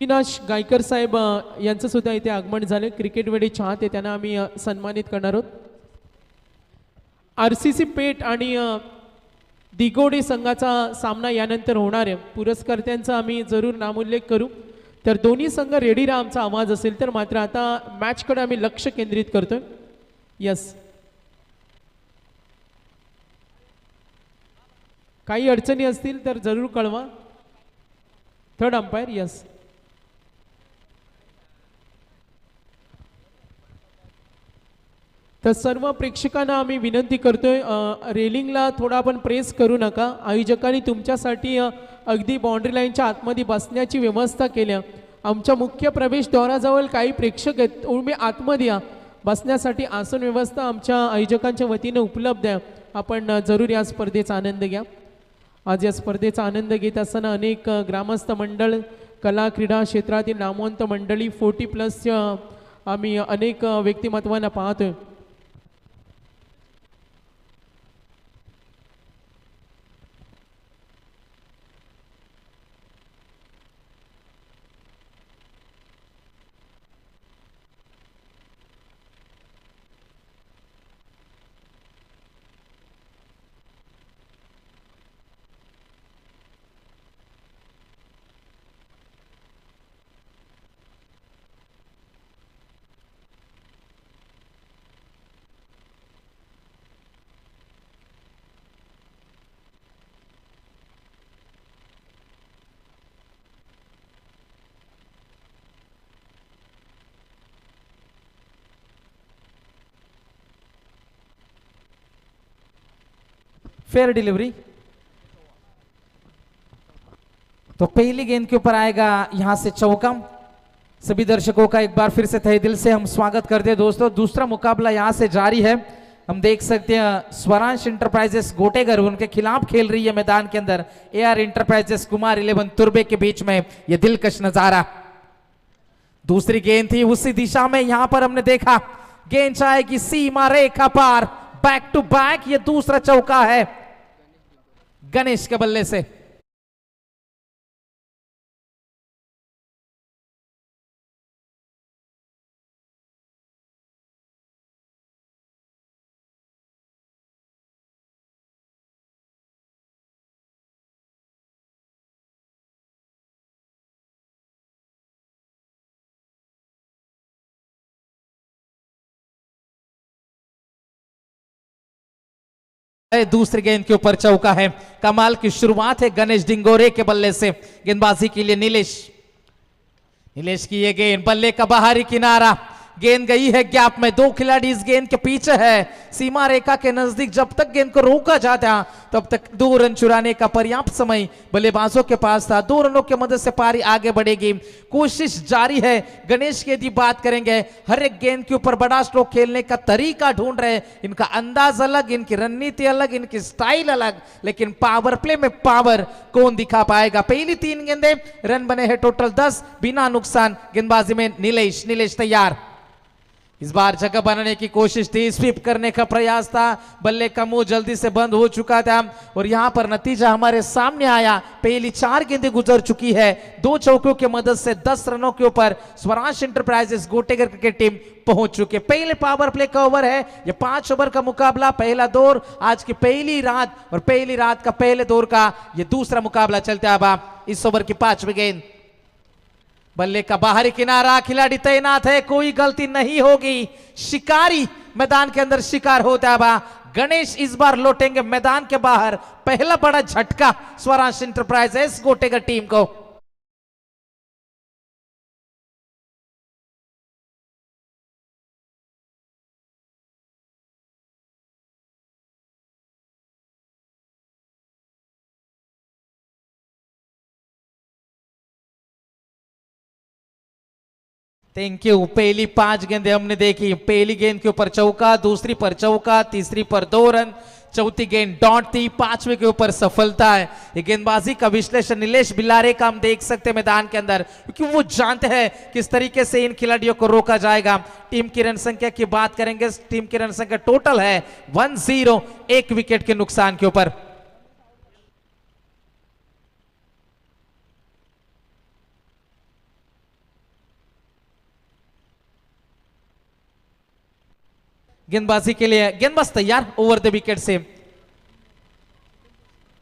अविनाश गायकर साहेब यांचं सुद्धा इथे आगमन झालं. क्रिकेट वेळी चाहते त्यांना आम्ही सन्मानित करणार आहोत. RCC पेठ आणि दिगोडे संघाचा सामना यानंतर होणार आहे. पुरस्कर्त्यांचा आम्ही जरूर नामोल्लेख करू. तर दोन्ही संघ रेडी राहा आमचा आवाज असेल तर. मात्र आता मॅचकडे आम्ही लक्ष केंद्रित करतोय. यस, काही अडचणी असतील तर जरूर कळवा. Third umpire. यस, तर सर्व प्रेक्षकांना आम्ही विनंती करतोय, रेलिंगला थोडा आपण प्रेस करू नका. आयोजकांनी तुमच्यासाठी अगदी बाउंड्री लाईनच्या आतमध्ये बसण्याची व्यवस्था केल्या. आमच्या मुख्य प्रवेशद्वाराजवळ काही प्रेक्षक आहेत, तुम्ही आतमध्ये या. बसण्यासाठी आसन व्यवस्था आमच्या आयोजकांच्या वतीने उपलब्ध आहे. आपण जरूर या स्पर्धेचा आनंद घ्या. आज या स्पर्धेचा आनंद घेत असताना अनेक ग्रामस्थ मंडळ, कला क्रीडा क्षेत्रातील नामवंत मंडळी, 40+ आम्ही अनेक व्यक्तिमत्वांना पाहतोय. Fair delivery. तो पहली गेंद के ऊपर आएगा यहां से चौका। सभी दर्शकों का एक बार फिर से तहे दिल से हम स्वागत करते हैं दोस्तों। दूसरा मुकाबला यहां से जारी है। हम देख सकते हैं स्वरांश इंटरप्राइजेस गोटेगर उनके खिलाफ खेल रही है मैदान के अंदर AR इंटरप्राइजेस कुमार 11 तुर्बे के बीच में यह दिलकश नजारा। दूसरी गेंद थी उसी दिशा में, यहां पर हमने देखा गेंद जाएगी सीमा रेखा पार, बैक टू बैक। ये दूसरा चौका है गणेश के बल्ले से। दूसरी गेंद के ऊपर चौका है। कमाल की शुरुआत है गणेश डिंगोरे के बल्ले से। गेंदबाजी के लिए नीलेश की ये गेंद बल्ले का बाहरी किनारा, गेंद गई है गैप में। दो खिलाड़ी इस गेंद के पीछे है सीमा रेखा के नजदीक। जब तक गेंद को रोका जाता तब तक 2 रन चुराने का पर्याप्त समय बल्लेबाजों के पास था। 2 रनों की मदद से पारी आगे बढ़ेगी, कोशिश जारी है। गणेश की यदि बात करेंगे, हर एक गेंद के ऊपर बड़ा स्ट्रोक खेलने का तरीका ढूंढ रहे। इनका अंदाज अलग, इनकी रणनीति अलग, इनकी स्टाइल अलग, लेकिन पावर प्ले में पावर कौन दिखा पाएगा। पहली 3 गेंदें, रन बने हैं टोटल 10 बिना नुकसान। गेंदबाजी में नीलेश तैयार। इस बार जगह बनाने की कोशिश थी, स्वीप करने का प्रयास था, बल्ले का मुंह जल्दी से बंद हो चुका था और यहां पर नतीजा हमारे सामने आया। पहली 4 गेंदें गुजर चुकी है। 2 चौकों की मदद से 10 रनों के ऊपर स्वरांश इंटरप्राइजेस गोटेगर क्रिकेट टीम पहुंच चुके। पहले पावर प्ले का ओवर है, यह 5 ओवर का मुकाबला, पहला दौर आज की पहली रात और पहली रात का पहले दौर का यह दूसरा मुकाबला चलता है। अब इस ओवर की 5वीं गेंद, बल्ले का बाहरी किनारा, खिलाड़ी तैनात है, कोई गलती नहीं होगी। शिकारी मैदान के अंदर शिकार होता है। गणेश इस बार लौटेंगे मैदान के बाहर। पहला बड़ा झटका स्वरांश इंटरप्राइजेस गोटेगर टीम को। Thank you. पहली 5 गेंदें हमने देखी। पहली गेंद के ऊपर चौका, दूसरी पर चौका, तीसरी पर 2 रन, चौथी गेंद डॉट थी, 5वें के ऊपर सफलता है। ये गेंदबाजी का विश्लेषण नीलेश बिलारे का हम देख सकते हैं मैदान के अंदर, क्योंकि वो जानते हैं किस तरीके से इन खिलाड़ियों को रोका जाएगा। टीम की रन संख्या की बात करेंगे, टीम की रन संख्या टोटल है 10, 1 विकेट के नुकसान के ऊपर। गेंदबाजी के लिए गेंदबाज तैयार ओवर द विकेट से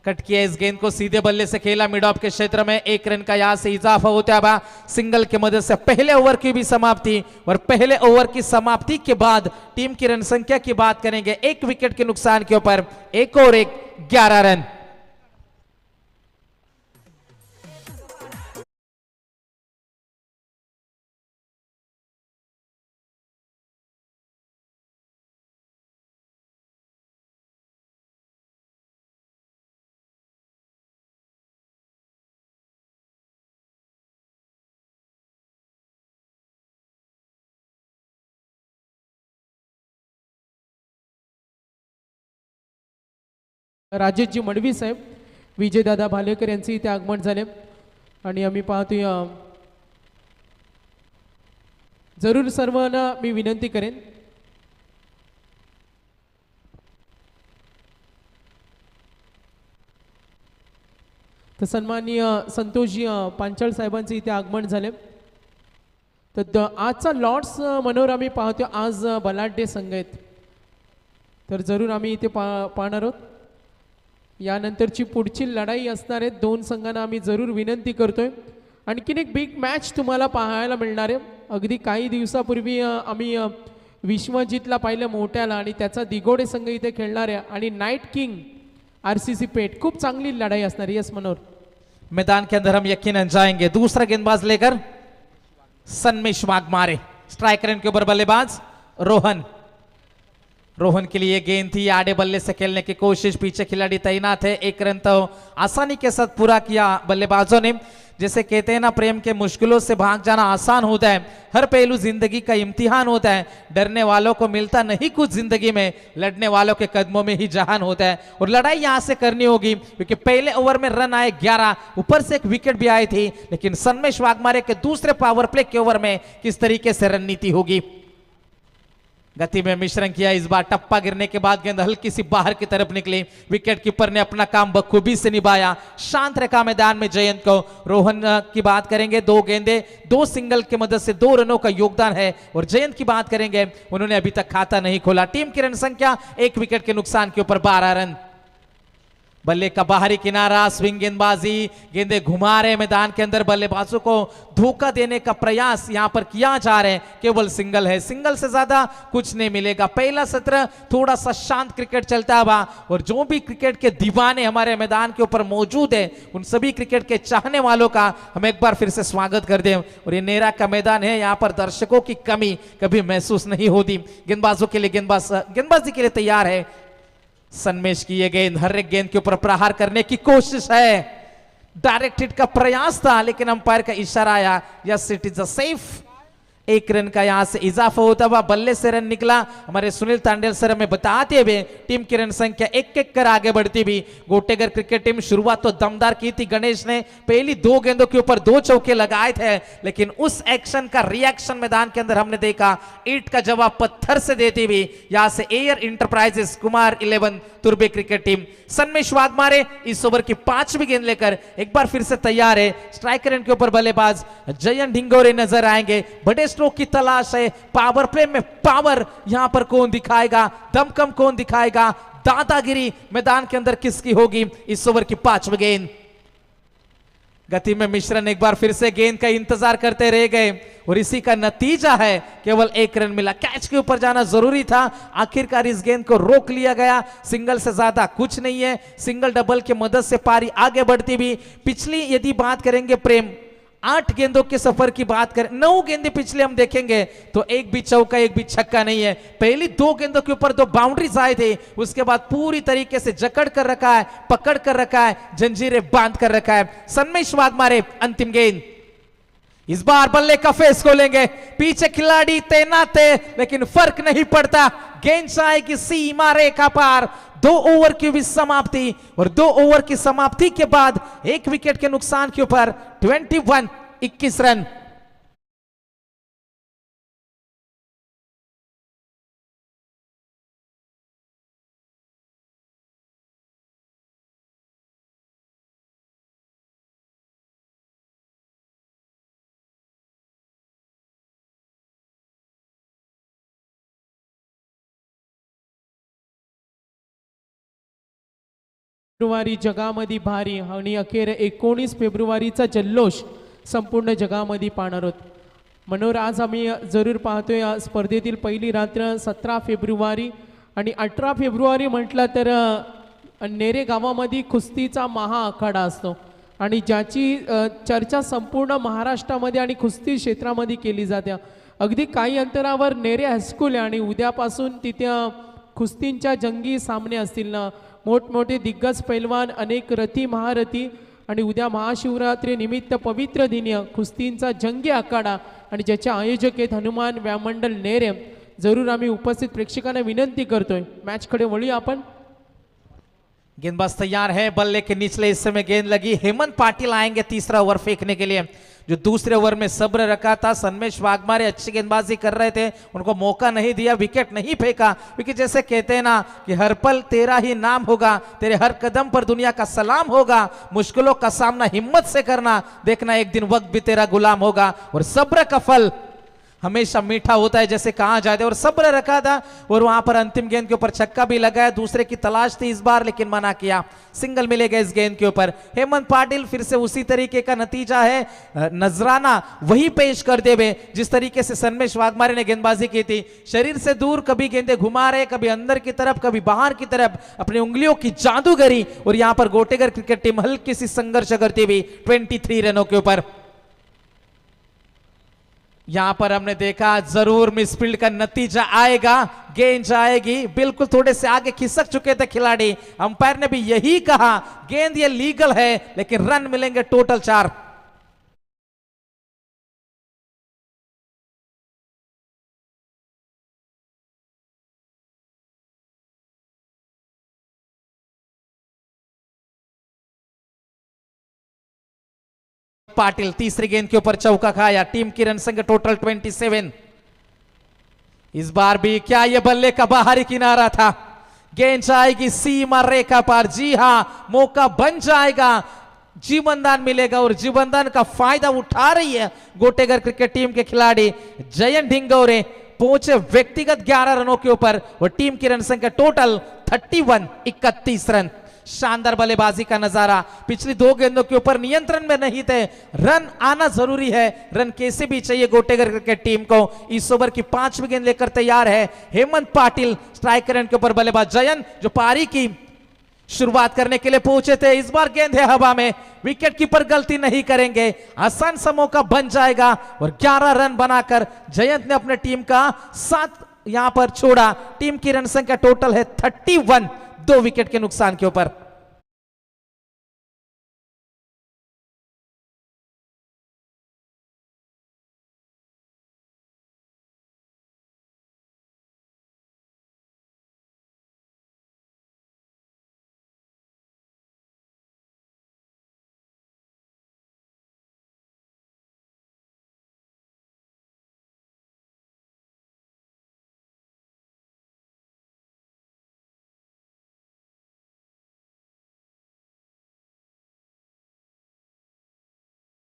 कट किया इस गेंद को सीधे बल्ले से खेला मिड ऑफ के क्षेत्र में 1 रन का यहां से इजाफा होता है सिंगल की मदद से पहले ओवर की भी समाप्ति और पहले ओवर की समाप्ति के बाद टीम की रन संख्या की बात करेंगे 1 विकेट के नुकसान के ऊपर 1 और 1 11 रन। राजेशजी मडवी साहेब विजयदादा भालेकर यांचे इथे आगमन झाले आणि आम्ही पाहतोय जरूर सर्वांना मी विनंती करेन तर सन्माननीय संतोषजी पांचाळ साहेबांचे इथे आगमन झाले तर आजचा लॉर्ड्स मनोर आम्ही पाहतोय आज बलाढ्य संघ आहेत तर जरूर आम्ही इथे पाहणार आहोत यानंतरची पुढची लढाई असणार आहे 2 संघांना आम्ही जरूर विनंती करतोय आणखीन एक बिग मॅच तुम्हाला पाहायला मिळणार आहे अगदी काही दिवसापूर्वी आम्ही विश्वजितला पाहिलं मोठ्याला आणि त्याचा दिगोडे संघ इथे खेळणार आहे आणि नाइट किंग आरसीसी पेट खूप चांगली लड़ाई असणार यस मनोर मैदान के अंदर हम यकीनन जाएंगे दूसरा गेंदबाज लेकर सन्मेश वाघमारे स्ट्राइकर के ऊपर बल्लेबाज रोहन के लिए गेंद थी आड़े बल्ले से खेलने की कोशिश पीछे खिलाड़ी तैनात है 1 रन तो आसानी के साथ पूरा किया बल्लेबाजों ने जैसे कहते हैं ना प्रेम के मुश्किलों से भाग जाना आसान होता है हर पहलू जिंदगी का इम्तिहान होता है डरने वालों को मिलता नहीं कुछ जिंदगी में लड़ने वालों के कदमों में ही जहान होता है और लड़ाई यहां से करनी होगी क्योंकि पहले ओवर में रन आए 11 ऊपर से एक विकेट भी आई थी लेकिन सन्मेश वाघमारे के दूसरे पावर प्ले के ओवर में किस तरीके से रणनीति होगी गति में मिश्रण किया इस बार टप्पा गिरने के बाद गेंद हल्की सी बाहर की तरफ निकली विकेट कीपर ने अपना काम बखूबी से निभाया शांत रखा मैदान में जयंत को रोहन की बात करेंगे 2 गेंदे 2 सिंगल की मदद से 2 रनों का योगदान है और जयंत की बात करेंगे उन्होंने अभी तक खाता नहीं खोला टीम की रन संख्या 1 विकेट के नुकसान के ऊपर 12 रन बल्ले का बाहरी किनारा स्विंग गेंदबाजी गेंदे घुमा रहे मैदान के अंदर बल्लेबाजों को धोखा देने का प्रयास यहां पर किया जा रहा है केवल सिंगल है सिंगल से ज्यादा कुछ नहीं मिलेगा पहला सत्र थोड़ा सा शांत क्रिकेट चलता हुआ और जो भी क्रिकेट के दीवाने हमारे मैदान के ऊपर मौजूद है उन सभी क्रिकेट के चाहने वालों का हम एक बार फिर से स्वागत कर दें और ये नेरा का मैदान है यहाँ पर दर्शकों की कमी कभी महसूस नहीं होती गेंदबाजों के लिए गेंदबाजी के लिए तैयार है सन्मेश की ये गेंद हर एक गेंद के ऊपर प्रहार करने की कोशिश है डायरेक्ट हिट का प्रयास था लेकिन अंपायर का इशारा आया yes it is a safe 1 run का यहां से इजाफा होता हुआ बल्ले से रन निकला हमारे सुनील तांडेल सर हमें बताते हुए टीम की रन संख्या 1-1 कर आगे बढ़ती भी गोटेगर क्रिकेट टीम शुरुआत तो दमदार की थी गणेश ने पहली 2 गेंदों के ऊपर 2 चौके लगाए थे लेकिन उस एक्शन का रिएक्शन मैदान के अंदर हमने देखा ईंट का जवाब पत्थर से देती हुई यहां से A R enterprises Kumar 11 Turbe cricket team Sanmesh Waghmare इस ओवर की 5वीं गेंद लेकर एक बार फिर से तैयार है स्ट्राइकर एंड के ऊपर बल्लेबाज जयंत ढिंगोरे नजर आएंगे बड़े स्ट्रोक की तलाश है पावर प्ले में पावर यहां पर कौन दिखाएगा दमकम कौन दिखाएगा दादागिरी मैदान के अंदर किसकी होगी इस ओवर की 5वीं गेंद गति में मिश्रण एक बार फिर से गेंद का इंतजार करते रह गए और इसी का नतीजा है केवल 1 रन मिला कैच के ऊपर जाना जरूरी था आखिरकार इस गेंद को रोक लिया गया सिंगल से ज्यादा कुछ नहीं है सिंगल डबल की मदद से पारी आगे बढ़ती भी पिछली यदि बात करेंगे प्रेम 8 गेंदों के सफर की बात करें 9 गेंदे पिछले हम देखेंगे तो एक भी चौका एक भी छक्का नहीं है पहली 2 गेंदों के ऊपर 2 बाउंड्रीज आए थे उसके बाद पूरी तरीके से जकड़ कर रखा है पकड़ कर रखा है जंजीरें बांध कर रखा है सन्मेश वाघमारे अंतिम गेंद इस बार बल्ले का फेस खोलेंगे पीछे खिलाड़ी तैनात है लेकिन फर्क नहीं पड़ता गेंद जाएगी सीमा रेखा पार 2 ओवर की भी समाप्ति और 2 ओवर की समाप्ति के बाद 1 विकेट के नुकसान के ऊपर 21 रन फेब्रुवारी जगामध्ये भारी आणि अखेर 19 फेब्रुवारीचा जल्लोष संपूर्ण जगामध्ये पाहणार आहोत. मनोहर, आज आम्ही जरूर पाहतोय या स्पर्धेतील पहिली रात्र 17 फेब्रुवारी आणि 18 फेब्रुवारी म्हटलं तर नेरे गावामध्ये कुस्तीचा महाआखाडा असतो आणि ज्याची चर्चा संपूर्ण महाराष्ट्रामध्ये आणि कुस्ती क्षेत्रामध्ये केली जाते. अगदी काही अंतरावर नेरे हायस्कूल आहे आणि उद्यापासून तिथे कुस्तींच्या जंगी सामने असतील ना. मोठमोठे दिग्गज पैलवान, अनेक रथी महारथी आणि उद्या महाशिवरात्री निमित्त पवित्र दिनी कुस्तींचा जंगी आखाडा आणि ज्याचे आयोजक आहेत हनुमान व्यामंडल नेरे. जरूर आम्ही उपस्थित प्रेक्षकांना विनंती करतोय, मॅचकडे वळूया आपण. गेंदबाज तैयार है, बल्ले के निचले हिस्से में गेंद लगी. हेमंत पाटिल आएंगे तीसरा ओवर फेंकने के लिए. जो दूसरे ओवर में सब्र रखा था, सन्मेश वाघमारे अच्छी गेंदबाजी कर रहे थे, उनको मौका नहीं दिया, विकेट नहीं फेंका. क्योंकि जैसे कहते हैं ना कि हर पल तेरा ही नाम होगा, तेरे हर कदम पर दुनिया का सलाम होगा. मुश्किलों का सामना हिम्मत से करना, देखना एक दिन वक्त भी तेरा गुलाम होगा. और सब्र का फल हमेशा मीठा होता है जैसे कहा जाता है. और सब्र रखा था और वहां पर अंतिम गेंद के ऊपर छक्का भी लगाया. दूसरे की तलाश थी इस बार, लेकिन मना किया. सिंगल मिलेगा इस गेंद के ऊपर. हेमंत पाटिल फिर से उसी तरीके का नतीजा है, नजराना वही पेश कर देवे जिस तरीके से सन्मेश वाघमारे ने गेंदबाजी की थी. शरीर से दूर कभी गेंदे घुमा रहे, कभी अंदर की तरफ, कभी बाहर की तरफ, अपनी उंगलियों की जादूगरी. और यहां पर गोटेगर क्रिकेट टीम हल्की सी संघर्ष करती हुई 23 रनों के ऊपर. यहां पर हमने देखा जरूर मिसफील्ड का नतीजा आएगा, गेंद जाएगी. बिल्कुल थोड़े से आगे खिसक चुके थे खिलाड़ी. अंपायर ने भी यही कहा, गेंद ये लीगल है लेकिन रन मिलेंगे टोटल 4. पाटिल तीसरी गेंद के ऊपर चौका खाया. टीम की रन संख्या टोटल 27. इस बार भी क्या यह बल्ले का बाहरी किनारा था. गेंद जाएगी सीमा रेखा पर. जी हां, मौका बन जाएगा, जीवनदान मिलेगा और जीवनदान का फायदा उठा रही है गोटेगर क्रिकेट टीम के खिलाड़ी. जयंत ढिंगोरे पहुंचे व्यक्तिगत 11 रनों के ऊपर और टीम की रन संख्या टोटल 31 रन. शानदार बल्लेबाजी का नजारा. पिछली 2 गेंदों के ऊपर नियंत्रण में नहीं थे. रन आना जरूरी है, रन कैसे भी चाहिए गोटेगर क्रिकेट टीम को. इस ओवर की 5वीं गेंद लेकर तैयार है हेमंत पाटिल. स्ट्राइक रन के ऊपर बल्लेबाज जयंत जो पारी की शुरुआत करने के लिए पहुंचे थे. इस बार गेंद है हवा में, विकेट कीपर गलती नहीं करेंगे, आसान सा मौका बन जाएगा. और 11 रन बनाकर जयंत ने अपने टीम का 7 यहां पर छोड़ा. टीम की रन संख्या टोटल है 31, 2 विकेट के नुकसान के ऊपर.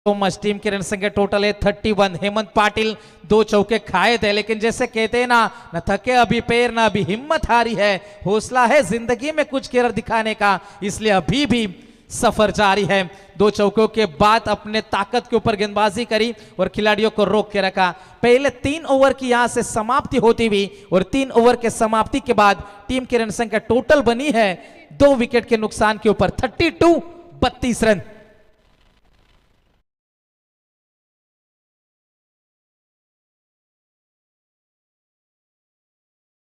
मच. टीम की रन संख्या टोटल है 31. हेमंत पाटिल 2 चौके खाए थे, लेकिन जैसे कहते हैं ना, न थके अभी पैर ना अभी हिम्मत हारी है. हौसला है जिंदगी में कुछ कर दिखाने का, इसलिए अभी भी सफर जारी है. 2 चौकों के बाद अपने ताकत के ऊपर गेंदबाजी करी और खिलाड़ियों को रोक के रखा. पहले 3 ओवर की यहां से समाप्ति होती हुई और 3 ओवर के समाप्ति के बाद टीम की रन संख्या टोटल बनी है 2 विकेट के नुकसान के ऊपर 32 रन.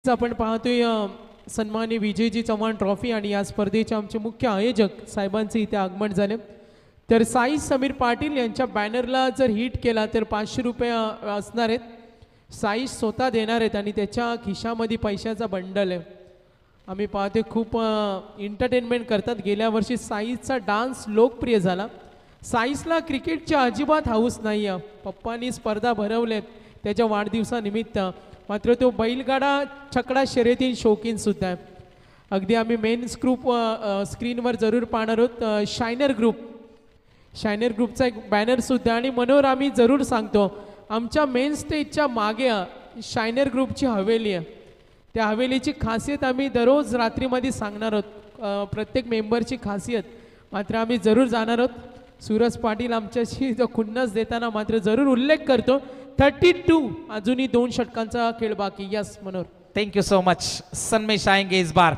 आपण पाहतोय सन्माननीय विजयजी चव्हाण ट्रॉफी आणि या स्पर्धेचे आमचे मुख्य आयोजक साहेबांचे इथे आगमन झाले. तर साई समीर पाटील यांच्या बॅनरला जर हिट केला तर 500 रुपये असणार आहेत. साई स्वतः देणार आहेत आणि त्याच्या खिशामध्ये पैशाचा बंडल आहे. आम्ही पाहतोय खूप एंटरटेनमेंट करतात. गेल्या वर्षी साईचा डान्स लोकप्रिय झाला. साईसला क्रिकेटची अजिबात हाऊस नाही आहे. पप्पांनी स्पर्धा भरवल्यात त्याच्या वाढदिवसानिमित्त. मात्र तो बैलगाडा छकडा शर्यती शौकीन सुद्धा आहे. अगदी आम्ही मेन्स ग्रुप स्क्रीनवर जरूर पाहणार आहोत. शायनर ग्रुपचा एक बॅनर सुद्धा. आणि मनोहर, आम्ही जरूर सांगतो आमच्या मेन स्टेजच्या मागे शायनर ग्रुपची हवेली आहे. त्या हवेलीची खासियत आम्ही दररोज रात्रीमध्ये सांगणार आहोत. प्रत्येक मेंबरची खासियत. मात्र आम्ही जरूर जाणार आहोत. सूरज पाटील आमच्याशी जो खुन्नस देताना मात्र जरूर उल्लेख करतो 32 अजूनही 2 षटकांचा खेळ बाकी. Yes Manohar. Thank you so much. Sanmesh आएंगे इस बार,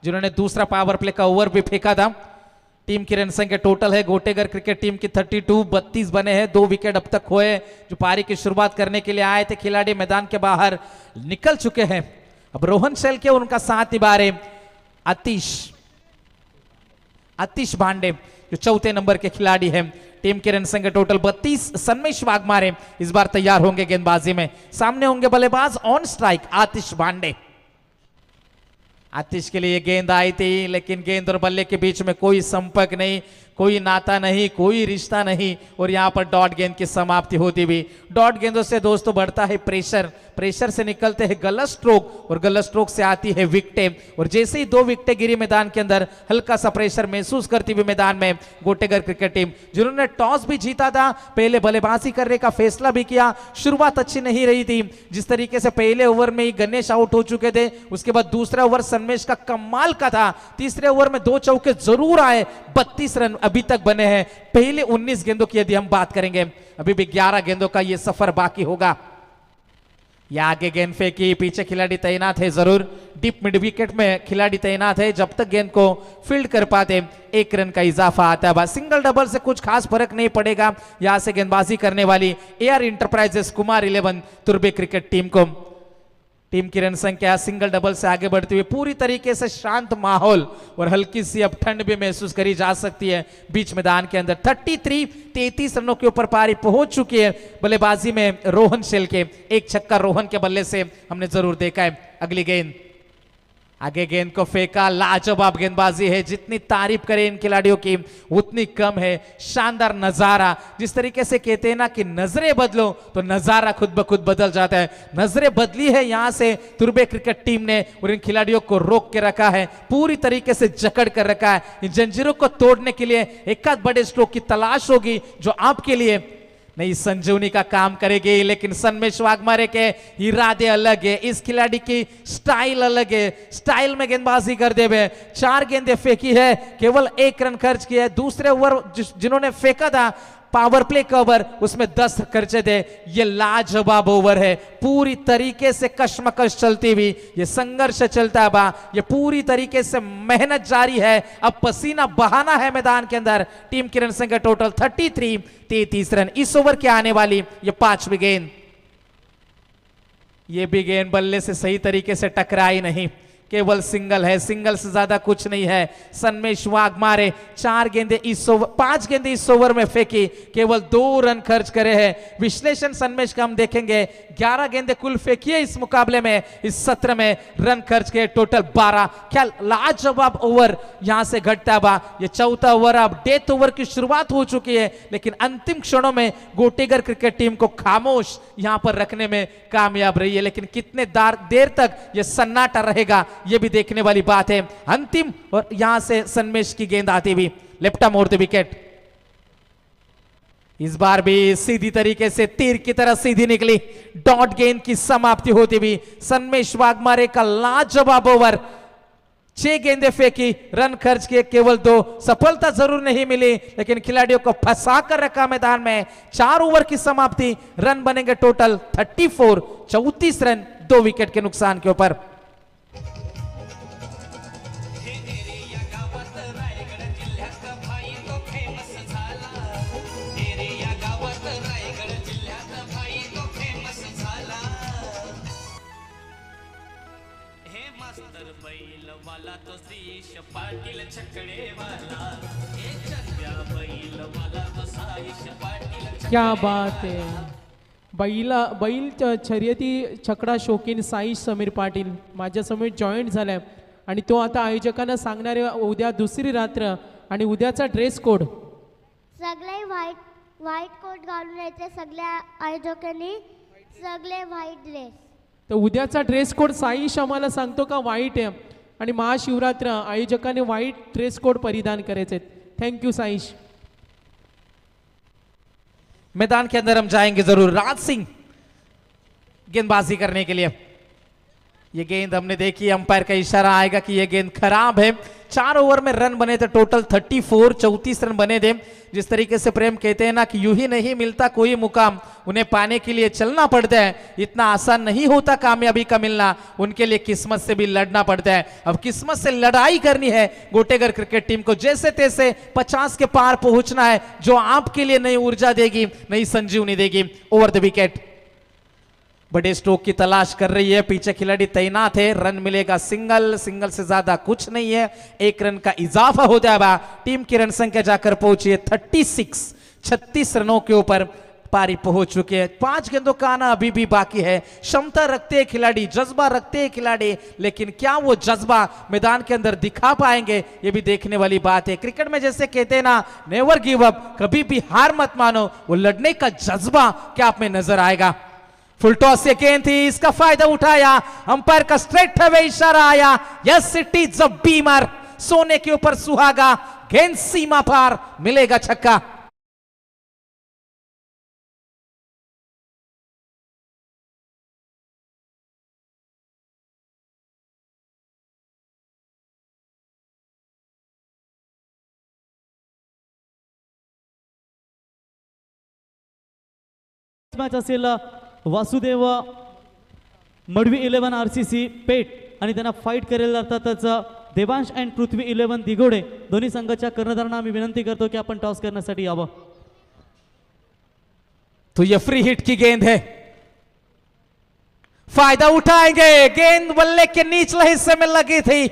जिन्होंने दूसरा पावर प्ले का ओवर भी फेंका था. टीम की रन संख्या टोटल है गोटेगर क्रिकेट टीम की 32, 32 बने हैं. 2 विकेट अब तक खोए. जो पारी की शुरुआत करने के लिए आए थे खिलाड़ी मैदान के बाहर निकल चुके हैं. अब रोहन शेलके उनका साथ निभा रहे. आतिश भांडे जो चौथे नंबर के खिलाड़ी हैं. टीम की रन संख्या टोटल 32. सनमेश वाघमारे इस बार तैयार होंगे गेंदबाजी में. सामने होंगे बल्लेबाज ऑन स्ट्राइक आतिश भांडे. आतिश के लिए गेंद आई थी, लेकिन गेंद और बल्ले के बीच में कोई संपर्क नहीं, कोई नाता नहीं, कोई रिश्ता नहीं. और यहां पर डॉट गेंद की समाप्ति होती हुई. डॉट गेंदों से दोस्तों बढ़ता है प्रेशर. प्रेशर से निकलते हैं गलत स्ट्रोक और गलत स्ट्रोक से आती है विकेटें. और जैसे ही 2 विकेटें गिरी मैदान के अंदर हल्का सा प्रेशर महसूस करती हुई मैदान में गोटेगर क्रिकेट टीम, जिन्होंने टॉस भी जीता था, पहले बल्लेबाजी करने का फैसला भी किया. शुरुआत अच्छी नहीं रही थी. जिस तरीके से पहले ओवर में ही गणेश आउट हो चुके थे, उसके बाद दूसरा ओवर सनमेश का कमाल का था. तीसरे ओवर में 2 चौके जरूर आए. 32 रन अभी तक बने हैं पहले 19 गेंदों की यदि हम बात करेंगे. अभी भी 11 गेंदों का यह सफर बाकी होगा. या आगे गेंद फेंकी, पीछे खिलाड़ी तैनात है. जरूर डीप मिड विकेट में खिलाड़ी तैनात है. जब तक गेंद को फील्ड कर पाते 1 रन का इजाफा आता है. सिंगल डबल से कुछ खास फर्क नहीं पड़ेगा यहां से गेंदबाजी करने वाली A R enterprises Kumar 11 Turbe cricket team को. टीम की रन संख्या सिंगल डबल से आगे बढ़ती हुई पूरी तरीके से शांत माहौल और हल्की सी अब ठंड भी महसूस करी जा सकती है बीच मैदान के अंदर. 33 रनों के ऊपर पारी पहुंच चुकी है. बल्लेबाजी में रोहन शेलके. 1 छक्का रोहन के बल्ले से हमने जरूर देखा है. अगली गेंद, आगे गेंद को फेंका. लाजवाब गेंदबाजी है. जितनी तारीफ करें इन खिलाड़ियों की उतनी कम है. शानदार नजारा. जिस तरीके से कहते हैं ना कि नजरें बदलो तो नजारा खुद ब खुद बदल जाता है. नजरें बदली है यहां से तुर्बे क्रिकेट टीम ने और इन खिलाड़ियों को रोक के रखा है. पूरी तरीके से जकड़ कर रखा है. इन जंजीरों को तोड़ने के लिए एक आध बड़े स्ट्रोक की तलाश होगी जो आपके लिए नई संजीवनी का काम करेगी. लेकिन सनमेश वाघमारे के इरादे अलग है. इस खिलाड़ी की स्टाइल अलग है. स्टाइल में गेंदबाजी कर दे हुए 4 गेंदें फेंकी है, केवल 1 रन खर्च किया है. दूसरे ओवर जिन्होंने फेंका था पावर प्ले का ओवर, उसमें 10 खर्चे थे. ये लाजवाब ओवर है. पूरी तरीके से कशमकश चलती हुई ये संघर्ष चलता है बा. ये पूरी तरीके से मेहनत जारी है. अब पसीना बहाना है मैदान के अंदर. टीम की रन संख्या टोटल 33 रन. इस ओवर के आने वाली ये 5वीं गेंद. ये भी गेंद बल्ले से सही तरीके से टकराई नहीं, केवल सिंगल है. सिंगल से ज्यादा कुछ नहीं है. सनमेश वाघमारे 5 गेंदें इस ओवर में फेंकी, केवल 2 रन खर्च करे हैं. विश्लेषण सनमेश का हम देखेंगे. 11 गेंदें कुल फेंकी है इस मुकाबले में. इस सत्र में रन खर्च किए टोटल 12. क्या लाजवाब ओवर यहां से घटता बा. ये चौथा ओवर, अब डेथ ओवर की शुरुआत हो चुकी है, लेकिन अंतिम क्षणों में गोटेगर क्रिकेट टीम को खामोश यहां पर रखने में कामयाब रही है. लेकिन कितने देर तक यह सन्नाटा रहेगा यह भी देखने वाली बात है. अंतिम और यहां से सनमेश की गेंद आती हुई left arm over the wicket. इस बार भी सीधी तरीके से तीर की तरह सीधी निकली. डॉट गेंद की समाप्ति होती हुई सनमेश वाघमारे का लाजवाब ओवर. 6 गेंदें फेंकी, रन खर्च किए केवल 2. सफलता जरूर नहीं मिली, लेकिन खिलाड़ियों को फंसा कर रखा मैदान में. 4 ओवर की समाप्ति. रन बनेंगे टोटल 34 रन 2 विकेट के नुकसान के ऊपर. क्या बात आहे. बैल शर्यती छकडा शौकीन साईश समीर पाटील माझ्यासमोर जॉईंट झालाय आणि तो आता आयोजकांना सांगणार आहे उद्या दुसरी रात्र आणि उद्याचा ड्रेस कोड. सगळे व्हाईट कोट घालून यायचे. सगळ्या आयोजकांनी सगळे व्हाईट ड्रेस. तर उद्याचा ड्रेस कोड साईश आम्हाला सांगतो का व्हाईट आहे आणि महाशिवरात्र आयोजकांनी व्हाईट ड्रेस कोड परिधान करायचे. थँक्यू साईश. मैदान के अंदर हम जाएंगे जरूर. राज सिंह गेंदबाजी करने के लिए. ये गेंद हमने देखी, अंपायर का इशारा आएगा कि ये गेंद खराब है। 4 ओवर में रन बने थे टोटल 34 रन बने थे। जिस तरीके से प्रेम कहते हैं ना कि यूं ही नहीं मिलता कोई मुकाम, उन्हें पाने के लिए चलना पड़ता है। इतना आसान नहीं होता कामयाबी का मिलना, उनके लिए किस्मत से भी लड़ना पड़ता है। अब किस्मत से लड़ाई करनी है गोटेगर क्रिकेट टीम को, जैसे तैसे 50 के पार पहुंचना है, जो आपके लिए नई ऊर्जा देगी, नई संजीवनी देगी। ओवर द विकेट, बड़े स्ट्रोक की तलाश कर रही है, पीछे खिलाड़ी तैनात है। रन मिलेगा सिंगल, सिंगल से ज्यादा कुछ नहीं है। 1 रन का इजाफा हो जाएगा। टीम की रन संख्या जाकर पहुंची है 36 रनों के ऊपर पारी पहुंच चुके हैं। 5 गेंदों का आना अभी भी बाकी है। क्षमता रखते हैं खिलाड़ी, जज्बा रखते हैं खिलाड़ी, लेकिन क्या वो जज्बा मैदान के अंदर दिखा पाएंगे, ये भी देखने वाली बात है। क्रिकेट में जैसे कहते हैं ना, नेवर गिव अप, कभी भी हार मत मानो, वो लड़ने का जज्बा क्या आप में नजर आएगा। फुल टॉस से गेंद थी, इसका फायदा उठाया, अंपायर का स्ट्रेट अवे इशारा आया। Yes it is a Beamer, सोने के ऊपर सुहागा, गेंद सीमा पार, मिलेगा छक्का। मॅच असेल वासुदेव मडवी 11 RCC पेठ आणि त्यांना फाईट करायला अर्थातच देवांश अँड पृथ्वी 11 दिगोडे दोन्ही संघाच्या कर्णधारांना आम्ही विनंती करतो की आपण टॉस करण्यासाठी यावं। तो ये फ्री हिट की गेंद है, फायदा उठाएंगे। गेंद बल्ले के निचले हिस्से में लगी थी,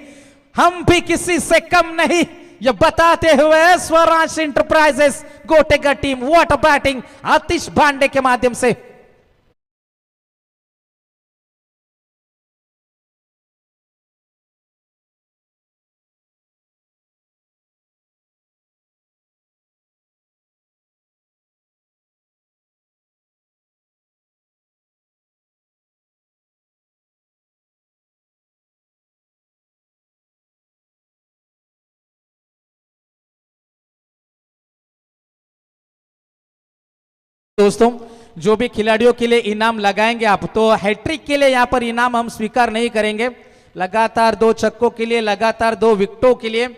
हम भी किसी से कम नहीं, ये बताते हुए Swaraj enterprises Gotega team, what a batting Atish Bhande के माध्यम से। दोस्तों, जो भी खिलाड़ियों के लिए इनाम लगाएंगे आप, तो हैट्रिक के लिए यहां पर इनाम हम स्वीकार नहीं करेंगे। लगातार 2 छक्कों के लिए, लगातार 2 विकेटों के लिए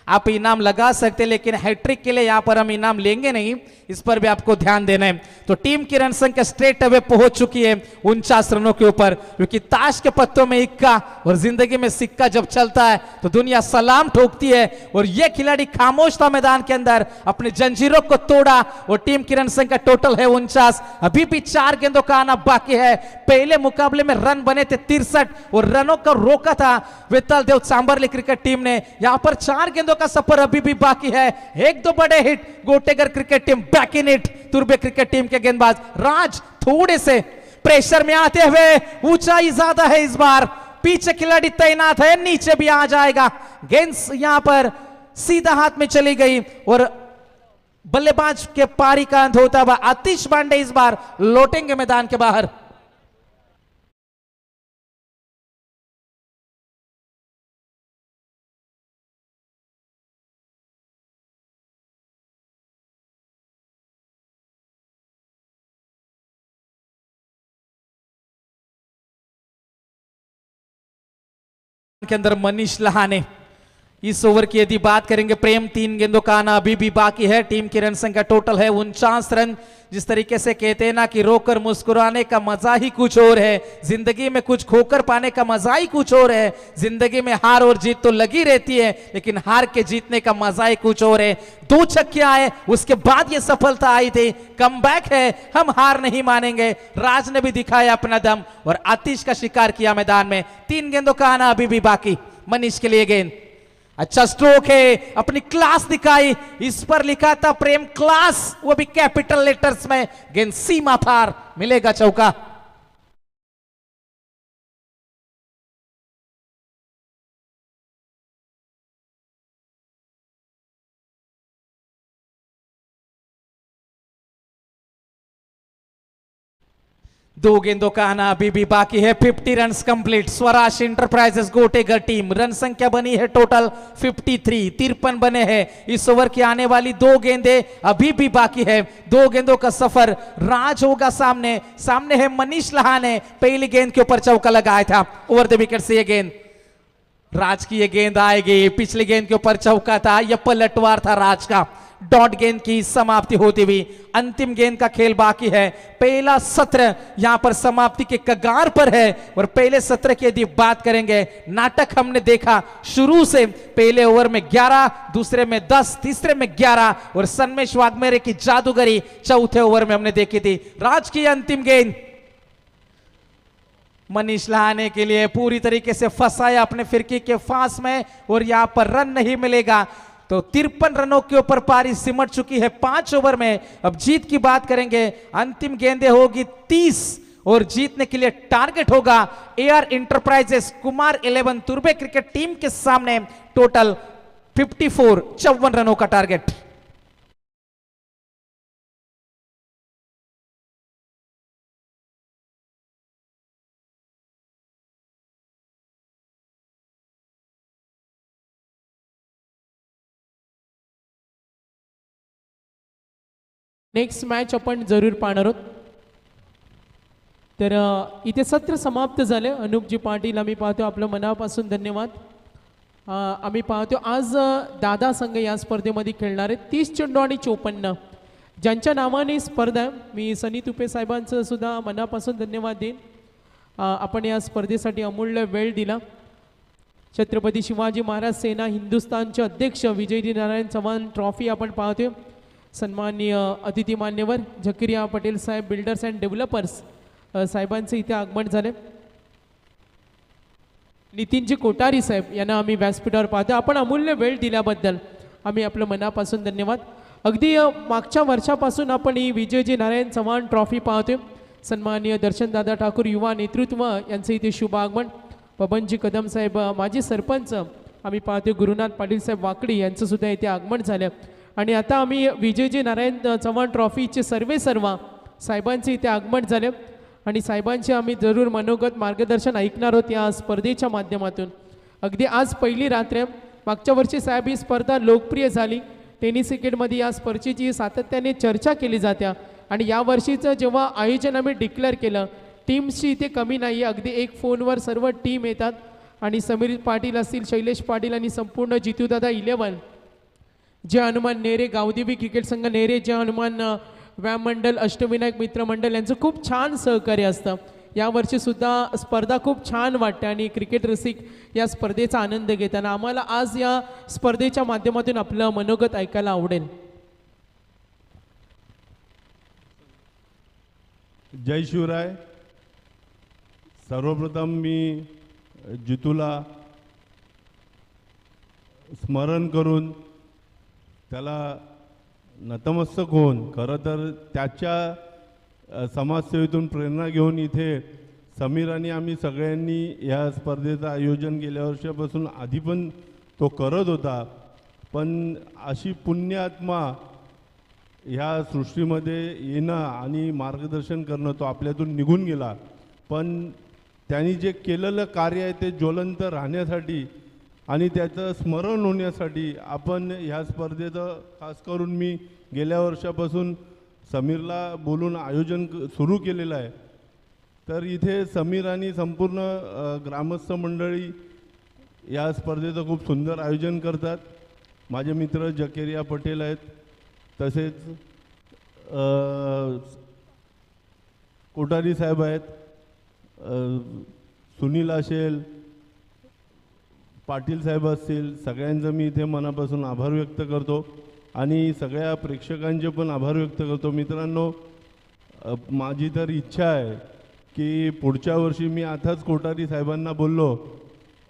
आप इनाम लगा सकते, लेकिन हैट्रिक के लिए यहां पर हम इनाम लेंगे नहीं, इस पर भी आपको ध्यान देना है। तो टीम की रन संख्या स्ट्रेट अवे पहुंच चुकी है 49 रनों के ऊपर, क्योंकि ताश के पत्तों में इक्का और जिंदगी में सिक्का जब चलता है तो दुनिया सलाम ठोकती है। और यह खिलाड़ी खामोश था मैदान के अंदर, अपने जंजीरों को तोड़ा और टीम की रन संख्या टोटल है 49। अभी भी 4 गेंदों का आना बाकी है। पहले मुकाबले में रन बने थे 63 और रनों को रोका था वित्तल देव सांबरली क्रिकेट टीम ने। यहां पर 4 गेंदों का सफर अभी भी बाकी है। 1-2 बड़े hit, Gotegar cricket team back in it. Turbe cricket team के गेंदबाज राज थोड़े से प्रेशर में आते हुए, ऊंचाई ज्यादा है इस बार, पीछे खिलाड़ी तैनात है, नीचे भी आ जाएगा। गेंद यहां पर सीधा हाथ में चली गई और बल्लेबाज के पारी का अंत होता हुआ आतिश पांडे इस बार लौटेंगे मैदान के बाहर। के अंदर मनीष लहाने। इस ओवर की यदि बात करेंगे प्रेम, 3 गेंदों का आना अभी भी बाकी है। टीम की रन संख्या टोटल है 49 रन। जिस तरीके से कहते हैं ना कि रोकर मुस्कुराने का मजा ही कुछ और है, जिंदगी में कुछ खोकर पाने का मजा ही कुछ और है। जिंदगी में हार और जीत तो लगी रहती है, लेकिन हार के जीतने का मजा ही कुछ और है। 2 छक्के आए, उसके बाद ये सफलता आई थी। कमबैक है, हम हार नहीं मानेंगे। राज ने भी दिखाया अपना दम और आतिश का शिकार किया मैदान में। 3 गेंदों का आना अभी भी बाकी। मनीष के लिए गेंद, अच्छा स्ट्रोक है, अपनी क्लास दिखाई। इस पर लिखा था प्रेम क्लास, वो भी कैपिटल लेटर्स में। गेंद सीमा पार, मिलेगा चौका। दो गेंदों का आना अभी भी बाकी है। 50 runs complete. Swaraj enterprises Gotegar team run संख्या बनी है टोटल 53, 53 बने हैं। इस ओवर की आने वाली 2 गेंदें अभी भी बाकी है। 2 गेंदों का सफर। राज होगा सामने, सामने है मनीष लहाने। पहली गेंद के ऊपर चौका लगाया था ओवर द विकेट से। ये गेंद राज की, ये गेंद आएगी। पिछली गेंद के ऊपर चौका था, यह पलटवार था राज का। डॉट गेंद की समाप्ति होती हुई अंतिम गेंद का खेल बाकी है। पहला सत्र यहां पर समाप्ति के कगार पर है। और पहले सत्र की यदि बात करेंगे, नाटक हमने देखा शुरू से। पहले ओवर में 11, दूसरे में 10, तीसरे में 11 और सन्मेश वाघमेरे की जादूगरी चौथे ओवर में हमने देखी थी। राज की अंतिम गेंद मनीष लहाने के लिए पूरी तरीके से फंसाया अपने फिरकी के फांस में और यहां पर रन नहीं मिलेगा। तो 53 रनों के ऊपर पारी सिमट चुकी है 5 ओवर में। अब जीत की बात करेंगे, अंतिम गेंदें होगी 30 और जीतने के लिए टारगेट होगा A R enterprises Kumar 11 Turbe cricket team के सामने टोटल 54 रनों का टारगेट। नेक्स्ट मॅच आपण जरूर पाहणार आहोत. तर इथे सत्र समाप्त झाले. अनुपजी पाटील आम्ही पाहतो आपलं मनापासून धन्यवाद. आम्ही पाहतो आज दादा संघ या स्पर्धेमध्ये खेळणार आहेत. 30 चेंडू आणि 54 ज्यांच्या नावाने स्पर्धा आहे. मी सनी तुपे साहेबांचं सुद्धा मनापासून धन्यवाद देईन. आपण या स्पर्धेसाठी अमूल्य वेळ दिला. छत्रपती शिवाजी महाराज सेना हिंदुस्थानचे अध्यक्ष विजयजी नारायण चव्हाण ट्रॉफी आपण पाहतोय. सन्माननीय अतिथी मान्यवर झकिरिया पटेल साहेब बिल्डर्स अँड डेव्हलपर्स साहेबांचे इथे आगमन झाले. नितीनजी कोठारी साहेब यांना आम्ही व्यासपीठावर पाहतो. आपण अमूल्य वेळ दिल्याबद्दल आम्ही आपलं मनापासून धन्यवाद. अगदी मागच्या वर्षापासून आपण ही विजयजी नारायण चव्हाण ट्रॉफी पाहतोय. सन्माननीय दर्शनदादा ठाकूर युवा नेतृत्व यांचे इथे शुभ आगमन. बबनजी कदम साहेब माजी सरपंच आम्ही पाहतोय. गुरुनाथ पाटील साहेब वाकडी यांचं सुद्धा इथे आगमन झालं. आणि आता आम्ही विजयजी नारायण चव्हाण ट्रॉफीचे सर्वेसर्वा साहेबांचे इथे आगमन झाले. आणि साहेबांचे आम्ही जरूर मनोगत मार्गदर्शन ऐकणार आहोत या स्पर्धेच्या माध्यमातून. अगदी आज पहिली रात्र. मागच्या वर्षी साहेब ही स्पर्धा लोकप्रिय झाली. टेनिस क्रिकेटमध्ये या स्पर्धेची सातत्याने चर्चा केली जाते. आणि या वर्षीचं जेव्हा आयोजन आम्ही डिक्लेअर केलं, टीम्सची इथे कमी नाही आहे. अगदी एक फोनवर सर्व टीम येतात. आणि समीर पाटील असतील, शैलेश पाटील आणि संपूर्ण जितूदादा 11, जय हनुमान नेरे, गावदेवी क्रिकेट संघ नेरे, जय हनुमान व्यायाम मंडळ, अष्टविनायक मित्र मंडळ यांचं खूप छान सहकार्य असतं. यावर्षी सुद्धा स्पर्धा खूप छान वाटते आणि क्रिकेट रसिक या स्पर्धेचा आनंद घेताना आम्हाला आज या स्पर्धेच्या माध्यमातून आपलं मनोगत ऐकायला आवडेल. जय शिवराय. सर्वप्रथम मी जितूला स्मरण करून त्याला नतमस्तक होऊन, खरं तर त्याच्या समाजसेवेतून प्रेरणा घेऊन इथे समीर आणि आम्ही सगळ्यांनी या स्पर्धेचं आयोजन गेल्या वर्षापासून आधी पण तो करत होता. पण अशी पुण्यात्मा ह्या सृष्टीमध्ये येणं आणि मार्गदर्शन करणं तो आपल्यातून निघून गेला. पण त्यांनी जे केलेलं कार्य आहे ते ज्वलंत राहण्यासाठी आणि त्याचं स्मरण होण्यासाठी आपण ह्या स्पर्धेचं खास करून मी गेल्या वर्षापासून समीरला बोलून आयोजन सुरू केलेलं आहे. तर इथे समीर आणि संपूर्ण ग्रामस्थ मंडळी या स्पर्धेचं खूप सुंदर आयोजन करतात. माझे मित्र जकेरिया पटेल आहेत, तसेच कोठारी साहेब आहेत, सुनील असेल, पाटील साहेब असतील, सगळ्यांचं मी इथे मनापासून आभार व्यक्त करतो आणि सगळ्या प्रेक्षकांचे पण आभार व्यक्त करतो. मित्रांनो, माझी तर इच्छा आहे की पुढच्या वर्षी मी आताच कोठारी साहेबांना बोललो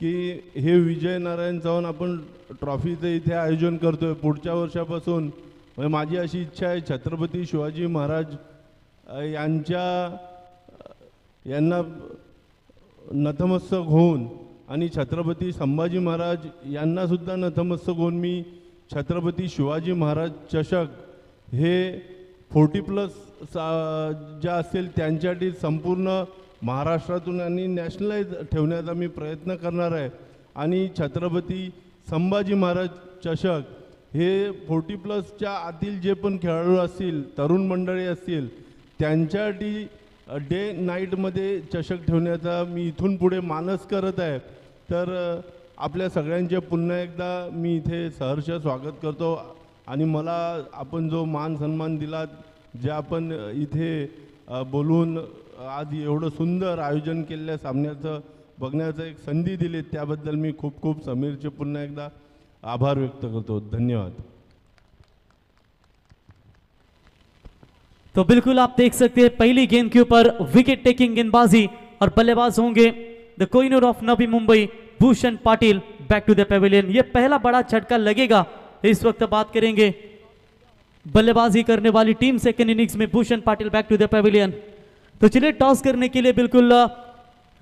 की हे विजय नारायण चव्हाण आपण ट्रॉफीचं इथे आयोजन करतो आहे, पुढच्या वर्षापासून म्हणजे माझी अशी इच्छा आहे छत्रपती शिवाजी महाराज यांना नतमस्तक होऊन आणि छत्रपती संभाजी महाराज यांनासुद्धा नतमस्तक होऊन मी छत्रपती शिवाजी महाराज चषक हे 40+ ज्या असतील त्यांच्यासाठी संपूर्ण महाराष्ट्रातून आणि नॅशनलाइज ठेवण्याचा मी प्रयत्न करणार आहे. आणि छत्रपती संभाजी महाराज चषक हे 40+च्या आतील जे पण खेळाडू असतील, तरुण मंडळी असतील, त्यांच्यासाठी डे नाईटमध्ये चषक ठेवण्याचा मी इथून पुढे मानस करत आहे. तर आपल्या सगळ्यांचे पुन्हा एकदा मी इथे सहर्ष स्वागत करतो. आणि मला आपण जो मान सन्मान दिलात, जे आपण इथे बोलून आज एवढं सुंदर आयोजन केलेल्या सामन्याचं बघण्याचं एक संधी दिली, त्याबद्दल मी खूप खूप समीरचे पुन्हा एकदा आभार व्यक्त करतो. धन्यवाद. तो बिल्कुल आप देख सकते हैं पहली गेंद के ऊपर विकेट टेकिंग गेंदबाजी और बल्लेबाज होंगे the Kohinoor of Navi Mumbai Bhushan Patil. Back to the pavilion. ये पहला बड़ा झटका लगेगा. इस वक्त बात करेंगे बल्लेबाजी करने वाली टीम सेकेंड इनिंग्स में Bhushan Patil. Back to the pavilion. तो चलिए टॉस करने के लिए बिल्कुल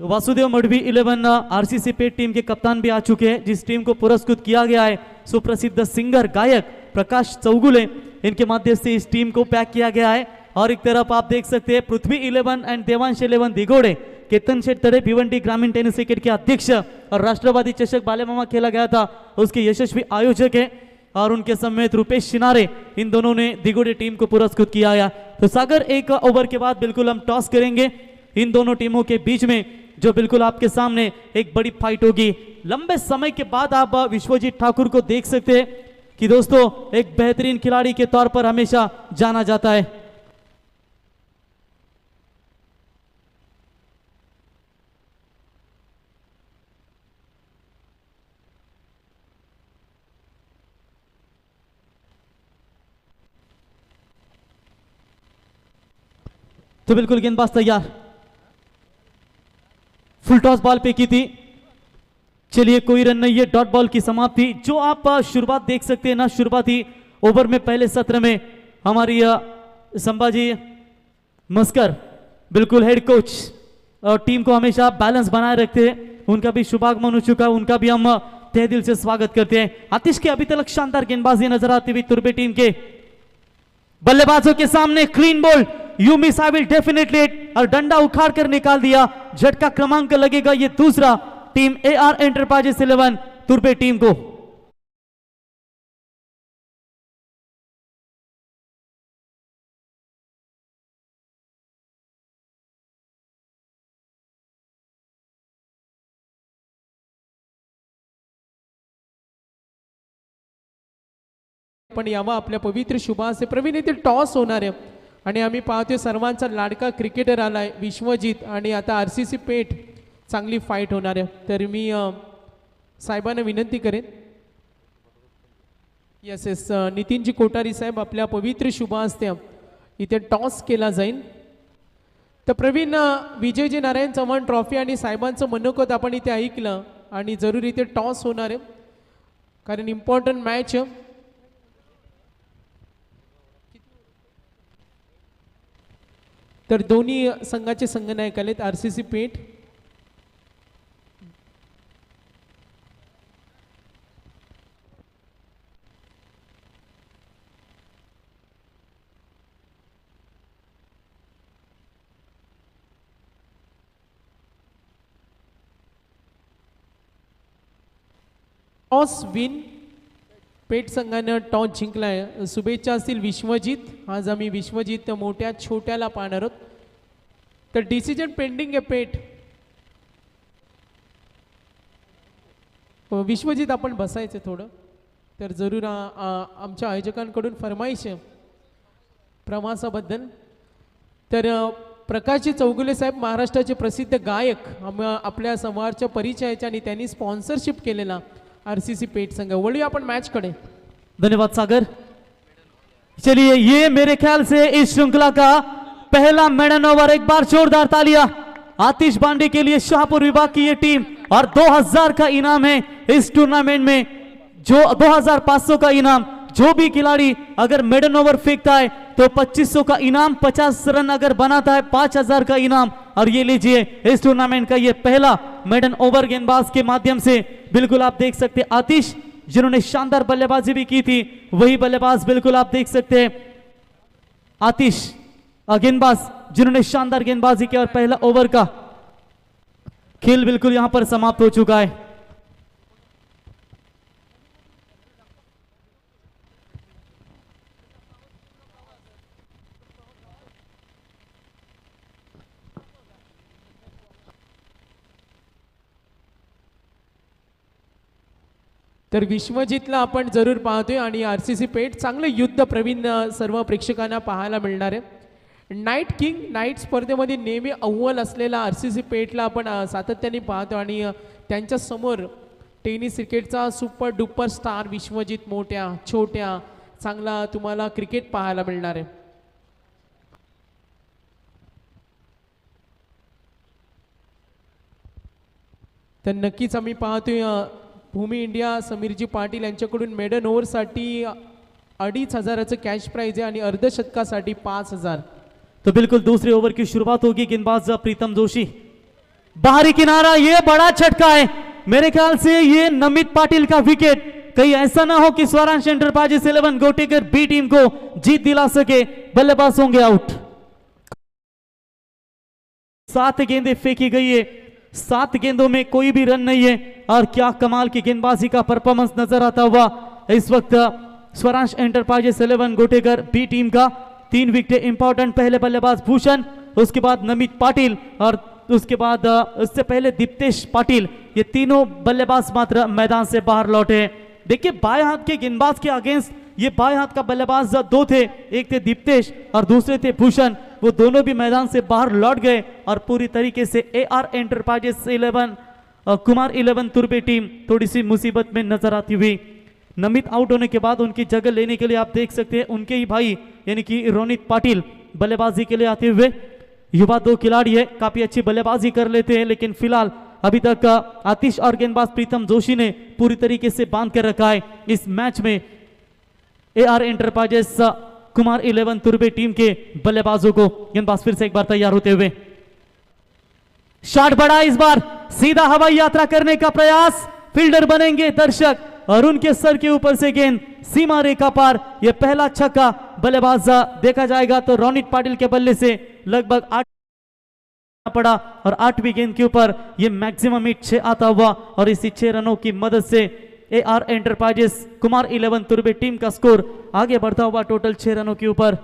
वासुदेव मडवी 11 आरसीसी पेट टीम के कप्तान भी आ चुके हैं, जिस टीम को पुरस्कृत किया गया है सुप्रसिद्ध सिंगर गायक प्रकाश चौगुले. इनके माध्यम से इस टीम को पैक किया गया है. और एक तरफ आप देख सकते हैं पृथ्वी 11 एंड देवांश 11 दिगोड़े, केतन शेठ तड़े भिवंडी ग्रामीण टेनिस विकेट के अध्यक्ष और राष्ट्रवादी चषक बालेमामा खेला गया था उसके यशस्वी आयोजक है. और उनके समेत रुपेश शिनारे, इन दोनों ने दिगोड़े टीम को पुरस्कृत किया गया. तो सागर एक ओवर के बाद बिल्कुल हम टॉस करेंगे इन दोनों टीमों के बीच में, जो बिल्कुल आपके सामने एक बड़ी फाइट होगी. लंबे समय के बाद आप विश्वजीत ठाकुर को देख सकते हैं कि दोस्तों एक बेहतरीन खिलाड़ी के तौर पर हमेशा जाना जाता है. तो बिल्कुल गेंदबाज तैयार. फुल टॉस बॉल पे की थी. चलिए कोई रन नहीं है. डॉट बॉल की समाप्ति. जो आप शुरुआत देख सकते हैं ना, शुरुआती ओवर में पहले सत्र में हमारी संभाजी मस्कर बिल्कुल हेड कोच और टीम को हमेशा बैलेंस बनाए रखते हैं. उनका भी शुभागमन हो चुका है, उनका भी हम तहे दिल से स्वागत करते हैं. आतिश के अभी तक शानदार गेंदबाजी नजर आती हुई तुर्बे टीम के बल्लेबाजों के सामने. Clean ball. You miss I will definitely. और डंडा उखाड़ कर निकाल दिया. झटका क्रमांक लगेगा ये दूसरा टीम एआर एंटरप्राइजेस 11 तुर्बे टीम को. पण यावा आपल्या पवित्र शुभासे. प्रवीण येथे टॉस होणार आहे आणि आम्ही पाहतोय सर्वांचा लाडका क्रिकेटर आलाय विश्वजित. आणि आता आरसीसी पेठ चांगली फाईट होणार आहे. तर मी साहेबांना विनंती करेन. यस यस नितीनजी कोठारी साहेब, आपल्या पवित्र शुभास्ते इथे टॉस केला जाईल. तर प्रवीण विजयजी नारायण चव्हाण ट्रॉफी आणि साहेबांचं मनोगत आपण इथे ऐकलं. आणि जरूर इथे टॉस होणार आहे कारण इम्पॉर्टंट मॅच. तर दोन्ही संघाचे संघनायक आलेत. RCC Peth toss win. Peth संघानं टॉस जिंकलाय. शुभेच्छा असतील विश्वजित. आज आम्ही विश्वजित मोठ्या छोट्याला पाहणार आहोत. तर डिसिजन पेंडिंग आहे पेठ. विश्वजित आपण बसायचं थोडं. तर जरूर आमच्या आयोजकांकडून फरमाईश प्रवासाबद्दल. तर प्रकाशजी चौगुले साहेब महाराष्ट्राचे प्रसिद्ध गायक आपल्या समोरच्या परिचयाच्या आणि त्यांनी स्पॉन्सरशिप केलेला आरसीसी पेठ संघ. वळूया आपण मॅच कडे. धन्यवाद सागर. चलिए ये मेरे ख्याल से इस श्रृंखला का पहला मेडन ओवर. एक बार जोरदार तालियां आतिश बांडे के लिए. शाहपुर विभाग की ये टीम और 2000 का इनाम है इस टूर्नामेंट में. जो 2500 का इनाम. जो भी खिलाड़ी अगर मेडन ओवर फेंकता है तो 2500 का इनाम. 50 रन अगर बनाता है 5000 का इनाम. और ये लीजिए इस टूर्नामेंट का ये पहला मेडन ओवर गेंदबाज के माध्यम से बिल्कुल आप देख सकते हैं आतिश, जिन्होंने शानदार बल्लेबाजी भी की थी, वही बल्लेबाज बिल्कुल आप देख सकते हैं आतिश गेंदबाज जिन्होंने शानदार गेंदबाजी की और पहला ओवर का खेल बिल्कुल यहां पर समाप्त हो चुका है। तर विश्वजितला आपण जरूर पाहतोय आणि RCC पेठ चांगलं युद्ध प्रवीण सर्व प्रेक्षकांना पाहायला मिळणार आहे। नाईट किंग नाईट स्पर्धेमध्ये नेहमी अव्वल असलेला RCC पेठला आपण सातत्याने पाहतो आणि त्यांच्या समोर टेनिस क्रिकेटचा सुपर डुपर स्टार विश्वजित मोठ्या छोट्या चांगला तुम्हाला क्रिकेट पाहायला मिळणार आहे। तर नक्कीच आम्ही पाहतोय भूमी इंडिया समीरजी पाटील यांच्याकडून मेडन ओव्हरसाठी 2500 कॅश प्राइज आहे आणि अर्धशतकासाठी 5000। तो बिल्कुल दूसरे ओवर की शुरुआत होगी। गेंदबाज प्रीतम जोशी बाहरी किनारा, ये बड़ा झटका है मेरे ख्याल से, ये नमित पाटिल का विकेट। कहीं ऐसा ना हो कि Swaransh enterprises 11 Gotekar B team को जीत दिला सके, बल्लेबाज होंगे आउट। 7 गेंदें फेंकी गई है, 7 गेंदों में कोई भी रन नहीं है और क्या कमाल की गेंदबाजी का परफॉर्मेंस नजर आता हुआ इस वक्त Swaransh enterprises 11 Gotekar B team का। 3 विकेट इंपॉर्टेंट, पहले बल्लेबाज भूषण, उसके बाद नमित पाटिल और उसके बाद उससे पहले दीप्तेश पाटिल, ये तीनों बल्लेबाज मात्र मैदान से बाहर लौटे। देखिए बाएं हाथ के गेंदबाज के अगेंस्ट ये बाएं हाथ का बल्लेबाज 2 थे, एक थे दीप्तेश और दूसरे थे भूषण, वो दोनों भी मैदान से बाहर लौट गए और पूरी तरीके से AR एंटरप्राइजेस 11 कुमार 11 तुर्बे टीम थोड़ी सी मुसीबत में नजर आती हुई। नमित आउट होने के बाद उनकी जगह लेने के लिए आप देख सकते हैं उनके ही भाई यानी कि रोनित पाटिल बल्लेबाजी के लिए आते हुए। युवा 2 खिलाड़ी है, काफी अच्छी बल्लेबाजी कर लेते हैं, लेकिन फिलहाल अभी तक आतिश और गेंदबाज प्रीतम जोशी ने पूरी तरीके से बांध कर रखा है इस मैच में AR एंटरप्राइजेस कुमार 11 तुर्बे टीम के बल्लेबाजों को। गेंदबाज फिर से एक बार तैयार होते हुए, शॉट बड़ा, इस बार सीधा हवाई यात्रा करने का प्रयास, फील्डर बनेंगे दर्शक और उनके सर के ऊपर से गेंद सीमा रेखा पार। यह पहला छक्का बल्लेबाज देखा जाएगा तो रोनित पाटिल के बल्ले से लगभग 8 पड़ा और 8वीं गेंद के ऊपर यह मैक्सिमम हिट 6 आता हुआ और इसी 6 रनों की मदद से AR एंटरप्राइजेस कुमार 11 तुर्बे टीम का स्कोर आगे बढ़ता हुआ टोटल 6 रनों के ऊपर।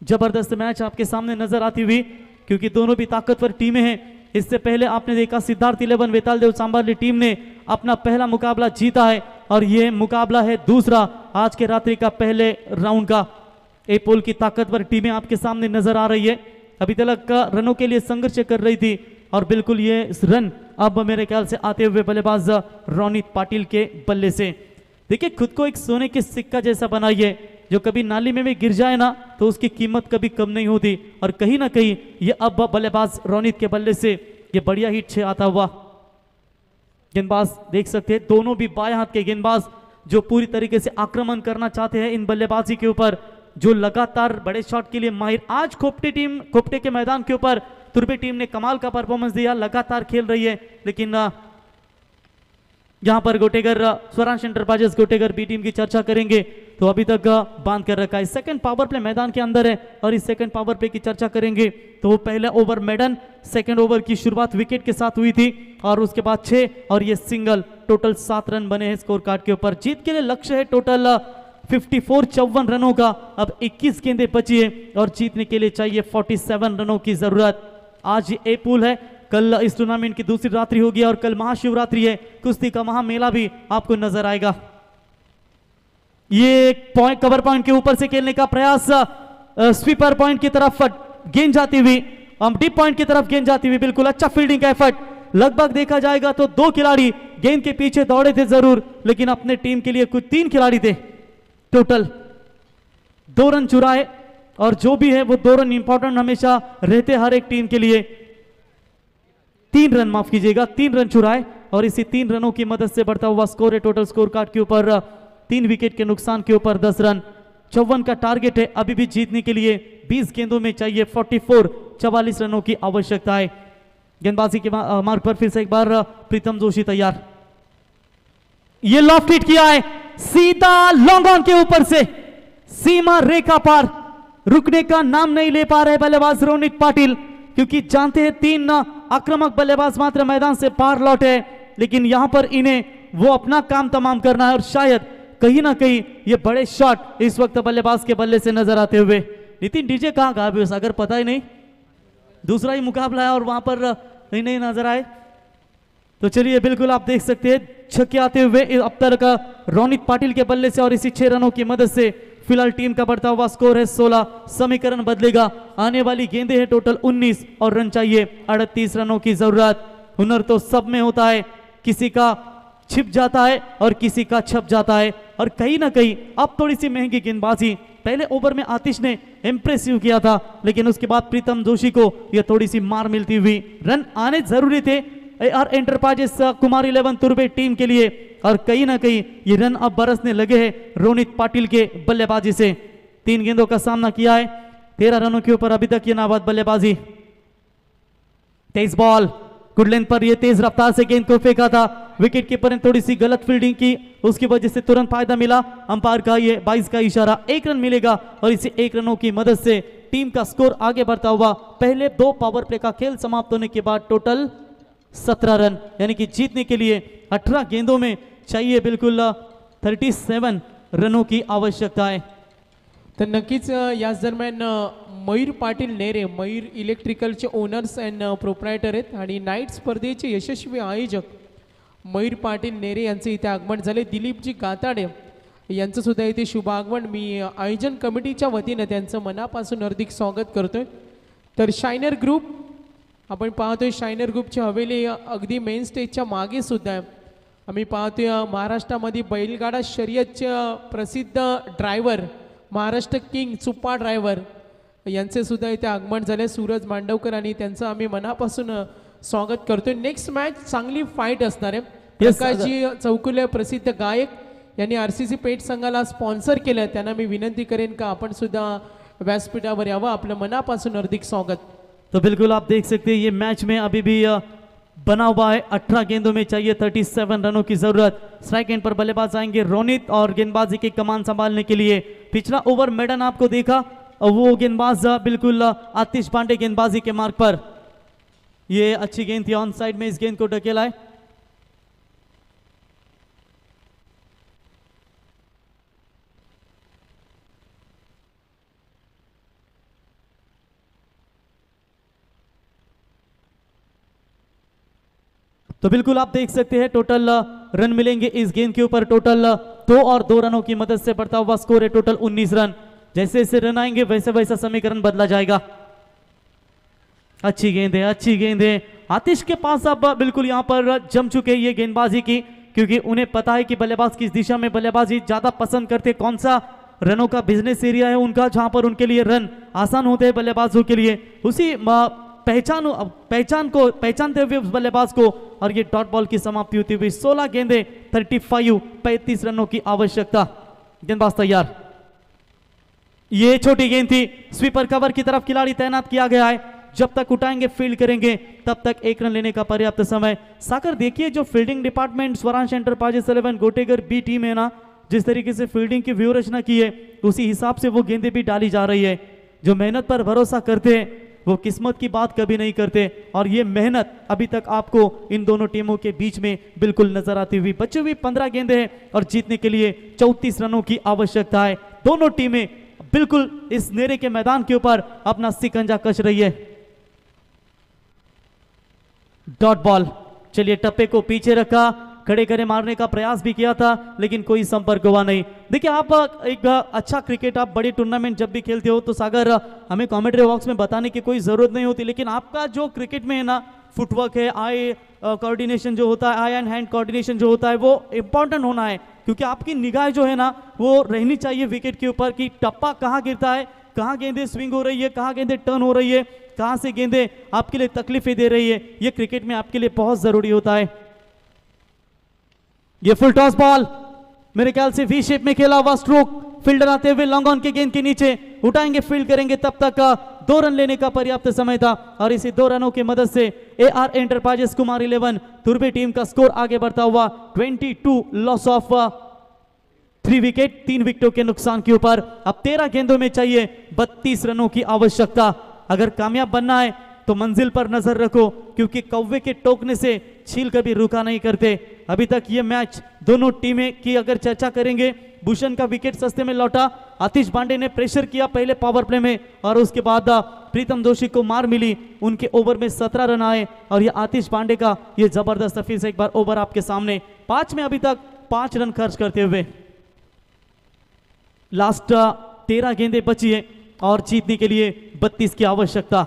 जबरदस्त मैच आपके सामने नजर आती हुई क्योंकि दोनों भी ताकतवर टीमें हैं। इससे पहले आपने देखा सिद्धार्थ 11 वेतालदेव सांबारली टीम ने अपना पहला मुकाबला जीता है और यह मुकाबला है दूसरा आज के रात्रि का पहले राउंड का। ए पोल की ताकतवर टीमें आपके सामने नजर आ रही है, अभी तक रनों के लिए संघर्ष कर रही थी और बिल्कुल ये रन अब मेरे ख्याल से आते हुए बल्लेबाज रोनित पाटिल के बल्ले से। देखिए खुद को एक सोने के सिक्का जैसा बनाइए, जो कभी नाली में भी गिर जाए ना तो उसकी कीमत कभी कम नहीं होती और कहीं ना कहीं ये अब बल्लेबाज रोनित के बल्ले से ये बढ़िया हिट 6 आता हुआ। गेंदबाज देख सकते हैं दोनों भी बाएं हाथ के गेंदबाज जो पूरी तरीके से आक्रमण करना चाहते हैं इन बल्लेबाजी के ऊपर, जो लगातार बड़े शॉट के लिए माहिर। आज खोपटे के मैदान के ऊपर तुर्बे टीम ने कमाल का परफॉर्मेंस दिया, लगातार खेल रही है, लेकिन यहां पर गोटेगर स्वरांश एंटरप्राइजेस गोटेगर बी टीम की चर्चा करेंगे तो अभी तक बांध कर रखा है। सेकंड पावर प्ले मैदान के अंदर है और इस सेकंड पावर प्ले की चर्चा करेंगे तो वो पहला ओवर मेडन, सेकंड ओवर की शुरुआत विकेट के साथ हुई थी और उसके बाद 6 और ये सिंगल, टोटल 7 रन बने हैं स्कोर कार्ड के ऊपर। जीत के लिए लक्ष्य है टोटल 54 रनों का, अब 21 गेंदें बची है और जीतने के लिए चाहिए 47 रनों की जरूरत। आज ये ए पूल है, कल इस टूर्नामेंट की दूसरी रात्रि होगी और कल महाशिवरात्रि है, कुश्ती का महामेला भी आपको नजर आएगा। ये कवर पॉइंट के ऊपर से खेलने का प्रयास, स्वीपर पॉइंट की तरफ गेंद जाती हुई, डीप पॉइंट की तरफ गेंद जाती हुई, बिल्कुल अच्छा फील्डिंग का एफर्ट। लगभग देखा जाएगा तो 2 खिलाड़ी गेंद के पीछे दौड़े थे जरूर, लेकिन अपने टीम के लिए कुछ 3 खिलाड़ी थे, टोटल 2 रन चुराए और जो भी है वो 2 रन इंपॉर्टेंट हमेशा रहते हर एक टीम के लिए। 3 रन, माफ कीजिएगा, 3 रन चुराए और इसी 3 रनों की मदद से बढ़ता हुआ स्कोर है टोटल स्कोर कार्ड के ऊपर 3 विकेट के नुकसान के ऊपर 10 रन। 54 का टारगेट है, अभी भी जीतने के लिए 20 गेंदों में चाहिए 44 रनों की आवश्यकता है। गेंदबाजी के मार्ग पर फिर से एक बार प्रीतम जोशी तैयार, ये लॉफ्ट हिट किया है सीधा लॉन्ग ऑन के ऊपर से सीमा रेखा पार, रुकने का नाम नहीं ले पा रहे बल्लेबाज रोनित पाटिल, क्योंकि जानते हैं 3 आक्रामक बल्लेबाज मात्र मैदान से पार लौटे, लेकिन यहां पर इन्हें वो अपना काम तमाम करना है और शायद कहीं ना कहीं ये बड़े शॉट इस वक्त बल्लेबाज के बल्ले से नजर आते हुए। नितिन डीजे कहाँ गायब है सागर, पता ही नहीं, दूसरा ही मुकाबला है और वहां पर नहीं नजर आए। तो चलिए बिल्कुल आप देख सकते हैं छक्के आते हुए अब तक रोनित पाटिल के बल्ले से और इसी 6 रनों की मदद से फिलहाल टीम का बढ़ता हुआ स्कोर है 16। समीकरण बदलेगा, आने वाली गेंदें हैं टोटल 19 और रन चाहिए 38 रनों की जरूरत। हुनर तो सब में होता है, किसी का छिप जाता है और किसी का छप जाता है, और कहीं ना कहीं अब थोड़ी सी महंगी गेंदबाजी। पहले ओवर में आतिश ने इंप्रेसिव किया था, लेकिन उसके बाद प्रीतम जोशी को यह थोड़ी सी मार मिलती हुई। रन आने जरूरी थे AR एंटरप्राइजेस कुमार 11 तुर्बे टीम के लिए, और कहीं ना कहीं ये रन अब बरसने लगे हैं रोनित पाटिल के बल्लेबाजी से। 3 गेंदों का सामना किया है, 13 रनों के ऊपर अभी तक ये नाबाद बल्लेबाजी। 23 बॉल, गुड लेंथ पर ये तेज रफ्तार से गेंद को फेंका था, विकेट कीपर ने थोड़ी सी गलत फील्डिंग की, उसकी वजह से तुरंत फायदा मिला। अंपायर का ये 22 का इशारा, 1 रन मिलेगा और इसी 1 रनों की मदद से टीम का स्कोर आगे बढ़ता हुआ। पहले 2 पावर प्ले का खेल समाप्त होने के बाद टोटल 17 रन, यानी कि जीतने के लिए 18 गेंदों में चाहिए बिल्कुल 37 रनों की आवश्यकता है। तर नक्कीच याच दरम्यान मयूर पाटील नेरे, मयूर इलेक्ट्रिकलचे ओनर्स अँड प्रोप्रायटर आहेत आणि नाईट स्पर्धेचे यशस्वी आयोजक मयूर पाटील नेरे यांचे इथे आगमन झाले। दिलीपजी गाताडे यांचं सुद्धा इथे शुभ आगमन, मी आयोजन कमिटीच्या वतीने त्यांचं मनापासून हार्दिक स्वागत करतोय। तर शायनर ग्रुप आपण पाहतोय, शायनर ग्रुपची हवेली अगदी मेन स्टेजच्या मागे सुद्धा आहे। आम्ही पाहतोय महाराष्ट्रामध्ये बैलगाडा शर्यतचे प्रसिद्ध ड्रायव्हर, महाराष्ट्र किंग चुप्पा ड्रायव्हर यांचे सुद्धा इथे आगमन झाले, सूरज मांडवकर, आणि त्यांचं आम्ही मनापासून स्वागत करतोय। नेक्स्ट मॅच चांगली फाईट असणार आहे। प्रकाशजी चौकुले प्रसिद्ध गायक यांनी RCC पेठ संघाला स्पॉन्सर केलं, त्यांना मी विनंती करेन का आपण सुद्धा व्यासपीठावर यावं। आपलं मनापासून हार्दिक स्वागत। तो बिल्कुल आप देख सकते हैं ये मैच में अभी भी बना हुआ है, 18 गेंदों में चाहिए 37 रनों की जरूरत। स्ट्राइक एंड पर बल्लेबाज आएंगे रोनित, और गेंदबाजी की कमान संभालने के लिए पिछला ओवर मैडन आपको देखा, और वो गेंदबाज बिल्कुल आतिश पांडे गेंदबाजी के मार्ग पर। ये अच्छी गेंद थी, ऑन साइड में इस गेंद को ढकेला है। तो बिल्कुल आप देख सकते हैं टोटल रन मिलेंगे इस गेंद के ऊपर, टोटल 2 और 2 रनों की मदद से बढ़ता हुआ स्कोर है टोटल 19 रन। जैसे जैसे रन आएंगे वैसे वैसा समीकरण बदला जाएगा। अच्छी गेंद है, अच्छी गेंद है। आतिश के पास अब बिल्कुल यहां पर जम चुके ये गेंदबाजी की, क्योंकि उन्हें पता है कि बल्लेबाज किस दिशा में बल्लेबाजी ज्यादा पसंद करते, कौन सा रनों का बिजनेस एरिया है उनका, जहां पर उनके लिए रन आसान होते हैं बल्लेबाजों के लिए। उसी पहचानते हुए उस बल्लेबाज को, और ये डॉट बॉल की समाप्ति होती हुई। 16 गेंदे 35 रनों की आवश्यकता। गेंदबाज तैयार, ये छोटी गेंद थी, स्वीपर कवर की तरफ खिलाड़ी तैनात किया गया है, जब तक उठाएंगे फील्ड करेंगे तब तक 1 रन लेने का पर्याप्त समय। साकर देखिए जो fielding department Swaransh enterprises 11 Gotegar B team है ना, जिस तरीके से फील्डिंग की व्यूह रचना की है उसी हिसाब से वो गेंदें भी डाली जा रही है। जो मेहनत पर भरोसा करते हैं वो किस्मत की बात कभी नहीं करते, और ये मेहनत अभी तक आपको इन दोनों टीमों के बीच में बिल्कुल नजर आती हुई। बची हुई 15 गेंदें हैं और जीतने के लिए 34 रनों की आवश्यकता है। दोनों टीमें बिल्कुल इस नेरे के मैदान के ऊपर अपना सिकंजा कस रही है। डॉट बॉल, चलिए टप्पे को पीछे रखा, खड़े खड़े मारने का प्रयास भी किया था, लेकिन कोई संपर्क हुआ नहीं। देखिए आप एक अच्छा क्रिकेट, आप बड़ी टूर्नामेंट जब भी खेलते हो तो सागर हमें कमेंट्री बॉक्स में बताने की कोई जरूरत नहीं होती, लेकिन आपका जो क्रिकेट में है ना, फुटवर्क है, आई कोऑर्डिनेशन जो होता है, आई एंड हैंड कोऑर्डिनेशन जो होता है, वो इंपॉर्टेंट होना है, क्योंकि आपकी निगाह जो है ना वो रहनी चाहिए विकेट के ऊपर कि टप्पा कहाँ गिरता है, कहाँ गेंदें स्विंग हो रही है, कहाँ गेंदें टर्न हो रही है, कहाँ से गेंदें आपके लिए तकलीफें दे रही है। ये क्रिकेट में आपके लिए बहुत जरूरी होता है। ये फुल टॉस बॉल मेरे ख्याल से वी शेप में खेला हुआ स्ट्रोक, फील्डर आते हुए लॉन्ग ऑन के गेंद के नीचे उठाएंगे, फील्ड करेंगे, तब तक 2 रन लेने का पर्याप्त समय था, और इसी 2 रनों की मदद से AR एंटरप्राइजेस कुमार 11 तुर्बे टीम का स्कोर आगे बढ़ता हुआ 22 लॉस ऑफ 3 विकेट 3 विकेटों के नुकसान के ऊपर। अब 13 गेंदों में चाहिए 32 रनों की आवश्यकता। अगर कामयाब बनना है तो मंजिल पर नजर रखो, क्योंकि कौवे के टोकने से छील कभी रुका नहीं करते। अभी तक ये मैच दोनों टीमें की अगर चर्चा करेंगे, भूषण का विकेट सस्ते में लौटा, आतिश पांडे ने प्रेशर किया पहले पावर प्ले में और उसके बाद प्रीतम जोशी को मार मिली। उनके ओवर में 17 रन आए और ये आतिश पांडे का ये जबरदस्त, फिर से एक बार ओवर आपके सामने। 5 में अभी तक 5 रन खर्च करते हुए लास्ट 13 गेंदें बची है और जीतने के लिए 32 की आवश्यकता।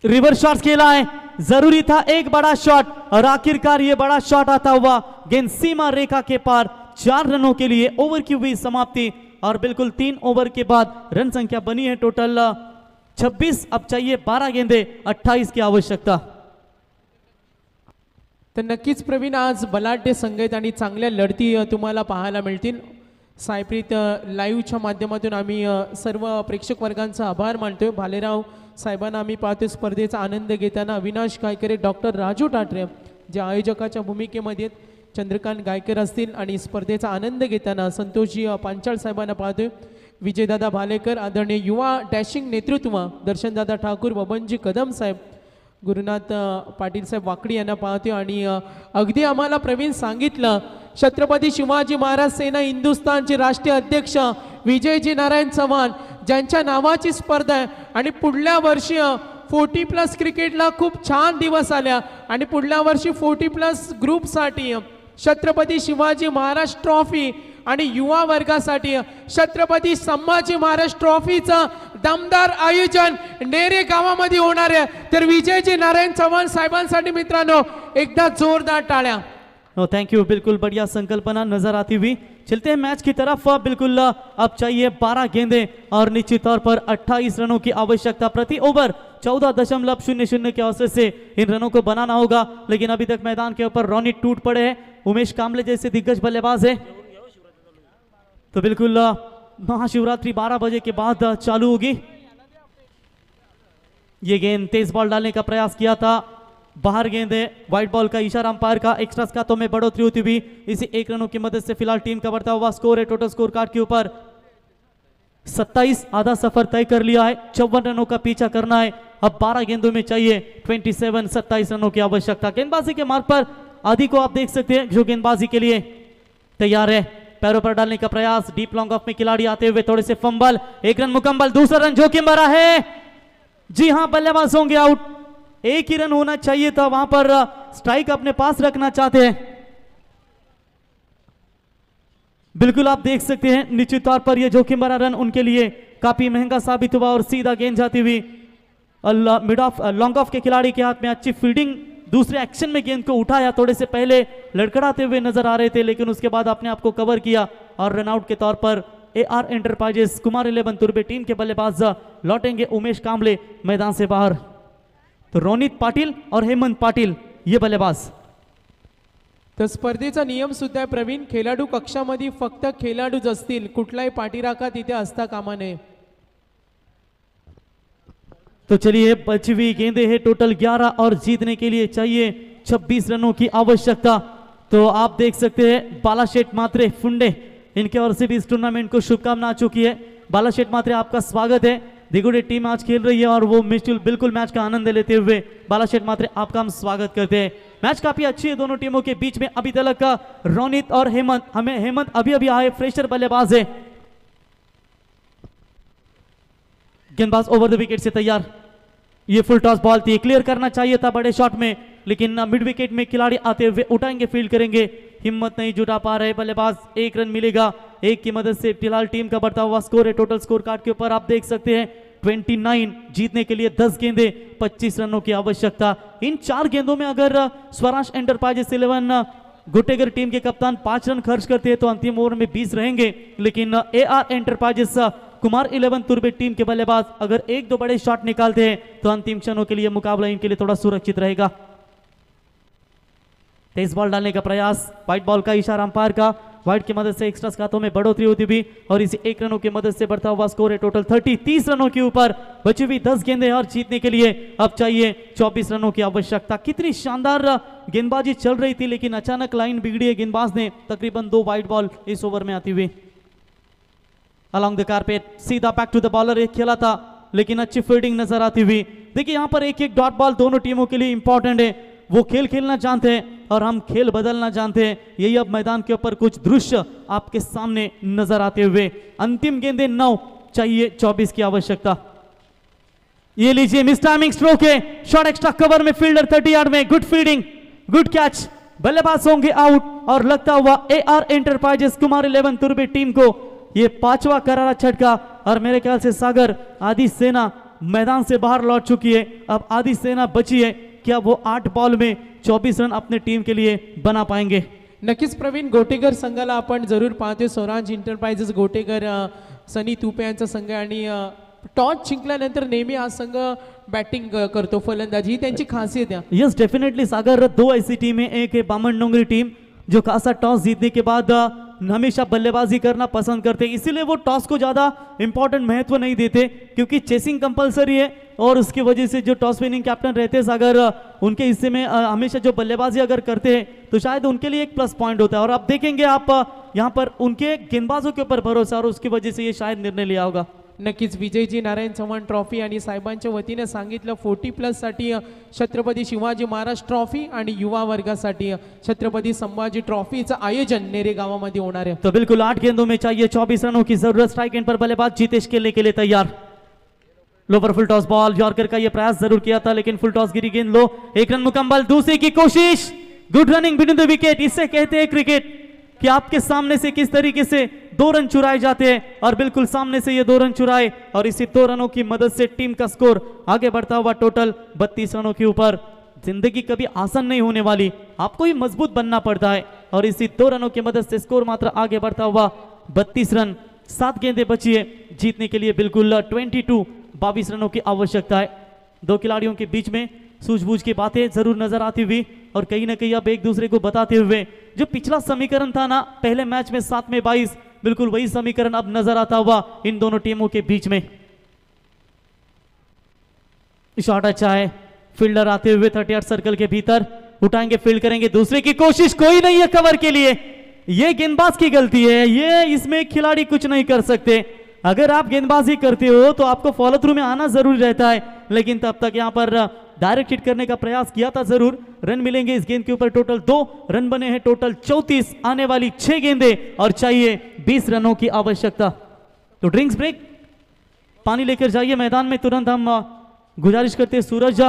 रिवर्स शॉट खेला है, जरूरी था एक बड़ा शॉट और आखिरकार ये बड़ा शॉट आता हुआ गेंद सीमा रेखा के पार। 4 रनों के लिए ओवर की हुई समाप्ति और बिल्कुल 3 ओवर के बाद रन संख्या बनी है टोटल 26। अब चाहिए 12 गेंदे 28 की आवश्यकता। तर नक्कीच प्रवीण, आज बलाढ्य संगीत आणि चांगल्या लढती तुम्हाला पाहायला मिळतील। सायप्रीत लाईव्हच्या माध्यमातून आम्ही सर्व प्रेक्षक वर्गांचा आभार मानतोय। भालेराव साहेबांना आम्ही पाहतो स्पर्धेचा आनंद घेताना। अविनाश गायकरे, डॉक्टर राजू टाटरे जे आयोजकाच्या भूमिकेमध्ये आहेत, चंद्रकांत गायकर असतील आणि स्पर्धेचा आनंद घेताना संतोषजी पांचाळ साहेबांना पाहतोय। विजयदादा भालेकर, आदरणीय युवा डॅशिंग नेतृत्व दर्शनदादा ठाकूर, बबनजी कदम साहेब, गुरुनाथ पाटील साहेब वाकडी यांना पाहतोय। आणि अगदी आम्हाला प्रवीण सांगितलं, छत्रपती शिवाजी महाराज सेना हिंदुस्थानचे राष्ट्रीय अध्यक्ष विजयजी नारायण चव्हाण ज्यांच्या नावाची स्पर्धा आहे आणि पुढल्या वर्षी 40+ क्रिकेटला खूप छान दिवस आल्या आणि पुढल्या वर्षी 40+ ग्रुपसाठी छत्रपती शिवाजी महाराज ट्रॉफी आणि युवा वर्गासाठी छत्रपती संभाजी महाराज ट्रॉफीचं दमदार आयोजन नेरे गावामध्ये होणार आहे। तर विजयजी नारायण चव्हाण साहेबांसाठी मित्रांनो एकदा जोरदार टाळ्या। नो थैंक यू, बिल्कुल बढ़िया संकल्पना नजर आती हुई। चलते हैं मैच की तरफ। बिल्कुल अब चाहिए 12 गेंदें और निश्चित तौर पर 28 रनों की आवश्यकता। प्रति ओवर 14.00 के औसत से इन रनों को बनाना होगा, लेकिन अभी तक मैदान के ऊपर रोनित टूट पड़े हैं। उमेश कामले जैसे दिग्गज बल्लेबाज है, तो बिल्कुल महाशिवरात्रि 12 बजे के बाद चालू होगी। ये गेंद तेज बॉल डालने का प्रयास किया था, बाहर गेंद है। व्हाइट बॉल का इशारा अंपायर का। एक्स्ट्रा खातों में बढ़ोतरी होती हुई इसी 1 रनों की मदद से फिलहाल टीम का बढ़ता हुआ स्कोर है टोटल स्कोर कार्ड के ऊपर 27। आधा सफर तय कर लिया है, 54 रनों का पीछा करना है। अब 12 गेंदों में चाहिए 27 रनों की आवश्यकता। गेंदबाजी के मार्ग पर आदि को आप देख सकते हैं जो गेंदबाजी के लिए तैयार है। पैरों पर डालने का प्रयास, डीप लॉन्ग ऑफ में खिलाड़ी आते हुए थोड़े से फंबल। 1 रन मुकम्मल, दूसरा रन जोखिम भरा है। जी हां, बल्लेबाज होंगे आउट। 1 ही रन होना चाहिए था, वहां पर स्ट्राइक अपने पास रखना चाहते हैं। बिल्कुल आप देख सकते हैं निश्चित तौर पर यह जोखिम भरा रन उनके लिए काफी महंगा साबित हुआ और सीधा गेंद जाती हुई मिड ऑफ लॉन्ग ऑफ के खिलाड़ी के हाथ में। अच्छी फील्डिंग, दूसरे एक्शन में गेंद को उठाया, थोड़े से पहले लड़खड़ाते हुए नजर आ रहे थे, लेकिन उसके बाद अपने आप को कवर किया और रनआउट के तौर पर AR एंटरप्राइजेस कुमार 11 तुर्बे टीम के बल्लेबाज लौटेंगे। उमेश कामले मैदान से बाहर, तो रोनित पाटील और हेमंत पाटील ये बल्लेबाज। तर स्पर्धेचा नियम सुद्धा आहे प्रवीण, खेळाडू कक्षामध्ये फक्त खेळाडूच असतील, कुठलाही पाठीराखा तिथे असता कामा नये। तो चलिए बची हुई गेंदें हैं टोटल 11 और जीतने के लिए चाहिए 26 रनों की आवश्यकता। तो आप देख सकते हैं बालाशेठ मात्रे फुंडे, इनके ओर से भी इस टूर्नामेंट को शुभकामना आ चुकी है। बालाशेठ मात्रे आपका स्वागत है। दिगुड़े टीम आज खेल रही है और वो बिल्कुल मैच का आनंद लेते हुए बालाशेठ मात्रे आपका हम स्वागत करते हैं। मैच काफी अच्छी है दोनों टीमों के बीच में। अभी तक का रोनित और हेमंत अभी आए फ्रेशर बल्लेबाज है। गेंदबाज ओवर द विकेट से तैयार। ये फुल टॉस बॉल थी, क्लियर करना चाहिए था बड़े शॉट में, लेकिन मिड विकेट में खिलाड़ी आते हुए उठाएंगे, फील्ड करेंगे, हिम्मत नहीं जुटा पा रहे बल्लेबाज। 1 रन मिलेगा, 1 की मदद से फिलहाल टीम का बढ़ता हुआ स्कोर है टोटल स्कोर कार्ड के ऊपर आप देख सकते हैं 29। जीतने के लिए 10 गेंदें 25 रनों की आवश्यकता। इन 4 गेंदों में अगर स्वराज एंटरप्राइजेस 11 गुटेगर टीम के कप्तान 5 रन खर्च करते हैं तो अंतिम ओवर में 20 रहेंगे, लेकिन AR एंटरप्राइजेस कुमार 11 तुर्बे टीम के बल्लेबाज अगर 1-2 बड़े शॉट निकालते हैं तो अंतिम क्षणों के लिए मुकाबला इनके लिए थोड़ा सुरक्षित रहेगा। तेज बॉल डालने का प्रयास, व्हाइट बॉल का इशारा अंपायर का। वाइड की मदद से एक्स्ट्रा खातों में बढ़ोतरी होती हुई और इसी 1 रनों की मदद से बढ़ता हुआ स्कोर है टोटल 30 रनों के ऊपर बची हुई 10 गेंदें और जीतने के लिए अब चाहिए 24 रनों की आवश्यकता। कितनी शानदार गेंदबाजी चल रही थी, लेकिन अचानक लाइन बिगड़ी है गेंदबाज ने, तकरीबन 2 वाइड बॉल इस ओवर में आती हुई। अलॉन्ग द कारपेट सीधा बैक टू द बॉलर एक खेला था, लेकिन अच्छी फील्डिंग नजर आती हुई। देखिए यहाँ पर एक डॉट बॉल दोनों टीमों के लिए इंपॉर्टेंट है। वो खेल खेलना जानते हैं और हम खेल बदलना जानते हैं। यही अब मैदान के ऊपर कुछ दृश्य आपके सामने नजर आते हुए। अंतिम गेंदें 9, चाहिए 24 की आवश्यकता। ये लीजिए मिस टाइमिंग स्ट्रोक है, शॉट एक्स्ट्रा कवर में फील्डर 30 यार्ड में, गुड फील्डिंग, गुड कैच, बल्लेबाज होंगे आउट और लगता हुआ AR एंटरप्राइजेस कुमार 11 तुर्बे टीम को ये 5वां करारा झटका। और मेरे ख्याल से सागर आदि सेना मैदान से बाहर लौट चुकी है, अब आदि सेना बची है। क्या वो 8 बॉल में 24 रन अपने टीम के लिए बना पाएंगे? नक्कीच प्रवीण, गोटेकर संघाला आपण जरूर पाहतोय. स्वराज एंटरप्राइजेस गोटेकर, सनी तुपे यांचा संघ आणि टॉस जिंकल्यानंतर नेहमी हा संघ बॅटिंग करतो, फलंदाजी ही त्यांची खासियत आहे. यस डेफिनेटली सागर, 2 ऐसी टीमें, एक है बामन डोंगरी टीम जो खासा टॉस जीतने के बाद हमेशा बल्लेबाजी करना पसंद करते हैं, इसीलिए वो टॉस को ज्यादा इंपॉर्टेंट महत्व नहीं देते क्योंकि चेसिंग कंपलसरी है और उसकी वजह से जो टॉस विनिंग कैप्टन रहते हैं सागर, उनके हिस्से में हमेशा जो बल्लेबाजी अगर करते हैं तो शायद उनके लिए एक प्लस पॉइंट होता है। और आप देखेंगे आप यहाँ पर उनके गेंदबाजों के ऊपर भरोसा और उसकी वजह से ये शायद निर्णय लिया होगा। नक्कीच विजयजी नारायण चव्हाण ट्रॉफी आणि साहेबांच्या वतीने सांगितलं 40+ साठी छत्रपती शिवाजी महाराज ट्रॉफी आणि युवा वर्गासाठी छत्रपती संभाजी ट्रॉफीचं आयोजन नेरे गावामध्ये होणार आहे. तो बिल्कुल 8 गेंदों में चाहिए 24 रनों की जरूरत। स्ट्राइक एंड पर बल्लेबाज जीतेश खेलने के लिए तैयार। Lower full toss ball, yorker का ये प्रयास जरूर किया था लेकिन फुल टॉस गिरी गेंद लो। 1 रन मुकम्मल, दूसरे की कोशिश, good running between the wicket. इससे कहते हैं क्रिकेट कि आपके सामने से किस तरीके से 2 रन चुराए जाते हैं और बिल्कुल सामने से ये 2 रन चुराए और इसी 2 रनों की मदद से टीम का स्कोर आगे बढ़ता हुआ टोटल 32 रनों के ऊपर। जिंदगी कभी आसान नहीं होने वाली, आपको ही मजबूत बनना पड़ता है और इसी 2 रनों की मदद से स्कोर मात्र आगे बढ़ता हुआ 32 रन। 7 गेंदें बची है जीतने के लिए, बिल्कुल 22 रनों की आवश्यकता है। 2 खिलाड़ियों के बीच में सूझबूझ की बातें जरूर नजर आती हुई और कहीं ना कहीं अब एक दूसरे को बताते हुए जो पिछला समीकरण था ना पहले मैच में 7 में 22, बिल्कुल वही समीकरण अब नजर आता हुआ इन दोनों टीमों के बीच में। शॉट अच्छा है, फील्डर आते हुए 38 सर्कल के भीतर उठाएंगे, फील्ड करेंगे, दूसरे की कोशिश, कोई नहीं है कवर के लिए। ये गेंदबाज की गलती है, ये इसमें खिलाड़ी कुछ नहीं कर सकते। अगर आप गेंदबाजी करते हो तो आपको फॉलो थ्रू में आना जरूर रहता है, लेकिन तब तक यहां पर डायरेक्ट हिट करने का प्रयास किया था जरूर। रन मिलेंगे इस गेंद के ऊपर, टोटल 2 रन बने हैं, टोटल 34, आने वाली 6 गेंदें और चाहिए 20 रनों की आवश्यकता। तो ड्रिंक्स ब्रेक, पानी लेकर जाइए मैदान में तुरंत, हम गुजारिश करते हैं सूरज।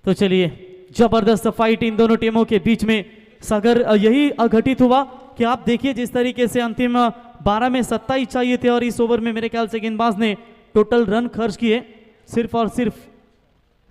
तो चलिए, जबरदस्त फाइट इन दोनों टीमों के बीच में। सागर यही घटित हुआ कि आप देखिए जिस तरीके से अंतिम 12 में 27 चाहिए थे और इस ओवर में मेरे ख्याल से गेंदबाज ने टोटल रन खर्च किए सिर्फ और सिर्फ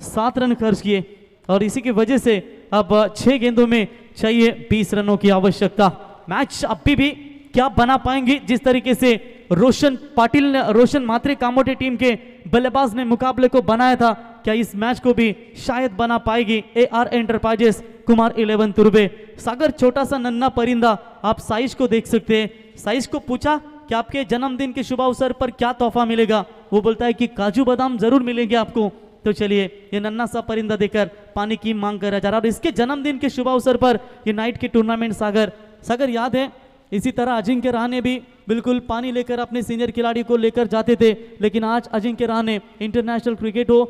7 रन खर्च किए और इसी की वजह से अब 6 गेंदों में चाहिए 20 रनों की आवश्यकता। मैच अभी भी क्या बना पाएंगे, जिस तरीके से रोशन मात्रे कामोटे टीम के बल्लेबाज ने मुकाबले को बनाया था, क्या इस मैच को भी शायद बना पाएगी AR एंटरप्राइजेस कुमार 11 तुर्बे। सागर छोटा सा नन्हा परिंदा, आप साइज को देख सकते हैं। साइज को पूछा कि आपके जन्मदिन के शुभ अवसर पर क्या तोहफा मिलेगा, वो बोलता है कि काजू बादाम जरूर मिलेंगे आपको। तो चलिए, ये नन्हा सा परिंदा देकर पानी की मांग कर जा रहा है और इसके जन्मदिन के शुभ अवसर पर ये नाइट की टूर्नामेंट सागर याद है, इसी तरह अजिंक्य रहाणे भी बिल्कुल पानी लेकर अपने सीनियर खिलाड़ी को लेकर जाते थे, लेकिन आज अजिंक्य रहाणे इंटरनेशनल क्रिकेट हो,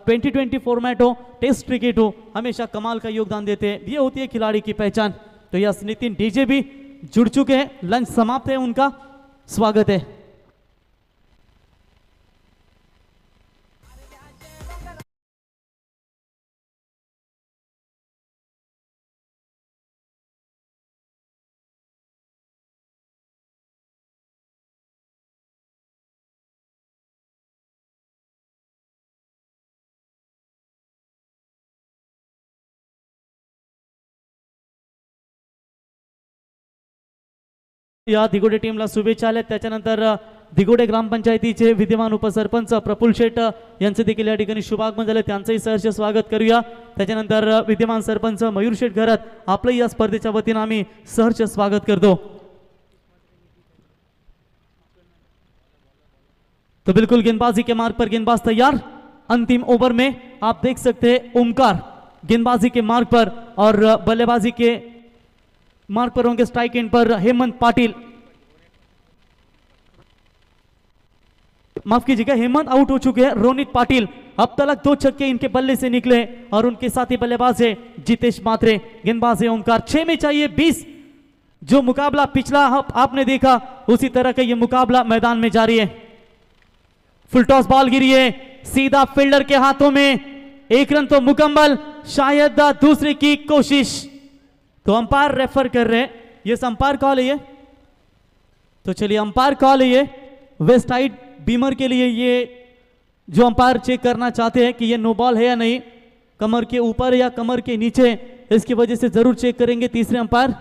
2020 फॉर्मेट हो, टेस्ट क्रिकेट हो, हमेशा कमाल का योगदान देते हैं। ये होती है खिलाड़ी की पहचान। तो यस, नितिन डीजे भी जुड़ चुके हैं, लंच समाप्त है, उनका स्वागत है। या दिगोडे टीमला शुभेच्छा आल्या। त्याच्यानंतर दिगोडे ग्रामपंचायतीचे विद्यमान उपसरपंच प्रफुल्ल शेट यांचे देखील या ठिकाणी शुभागमन झाले, त्यांचंही सहर्ष स्वागत करूया. त्याच्यानंतर विद्यमान सरपंच मयूर शेट घरात आपलं या स्पर्धेच्या वतीनं आम्ही सहर्ष स्वागत करतो. तो बिल्कुल गेंदबाजी के मार्ग पर गेंदबाज तैयार. अंतिम ओवर में आप देख सकते हैं ओमकार गेंदबाजी के मार्ग पर और बल्लेबाजी के मार्ग पर होंगे. स्ट्राइक एंड पर हेमंत पाटिल, माफ कीजिएगा, हेमंत आउट हो चुके हैं. रोनित पाटिल अब तक 2 छक्के इनके बल्ले से निकले और उनके साथी बल्लेबाज है जितेश मात्रे, गेंदबाज है ओमकार. 6 में चाहिए 20. जो मुकाबला पिछला आपने देखा उसी तरह का ये मुकाबला मैदान में जारी है. फुल टॉस बॉल गिरी है सीधा फील्डर के हाथों में. 1 रन तो मुकम्मल, शायद दूसरे की कोशिश. तो अंपायर रेफर कर रहे हैं, ये अंपायर कॉल है ये. तो चलिए अंपायर कॉल है ये वेस्ट साइड बीमर के लिए. ये जो अंपायर चेक करना चाहते हैं कि ये नो बॉल है या नहीं, कमर के ऊपर या कमर के नीचे, इसकी वजह से जरूर चेक करेंगे तीसरे अंपायर.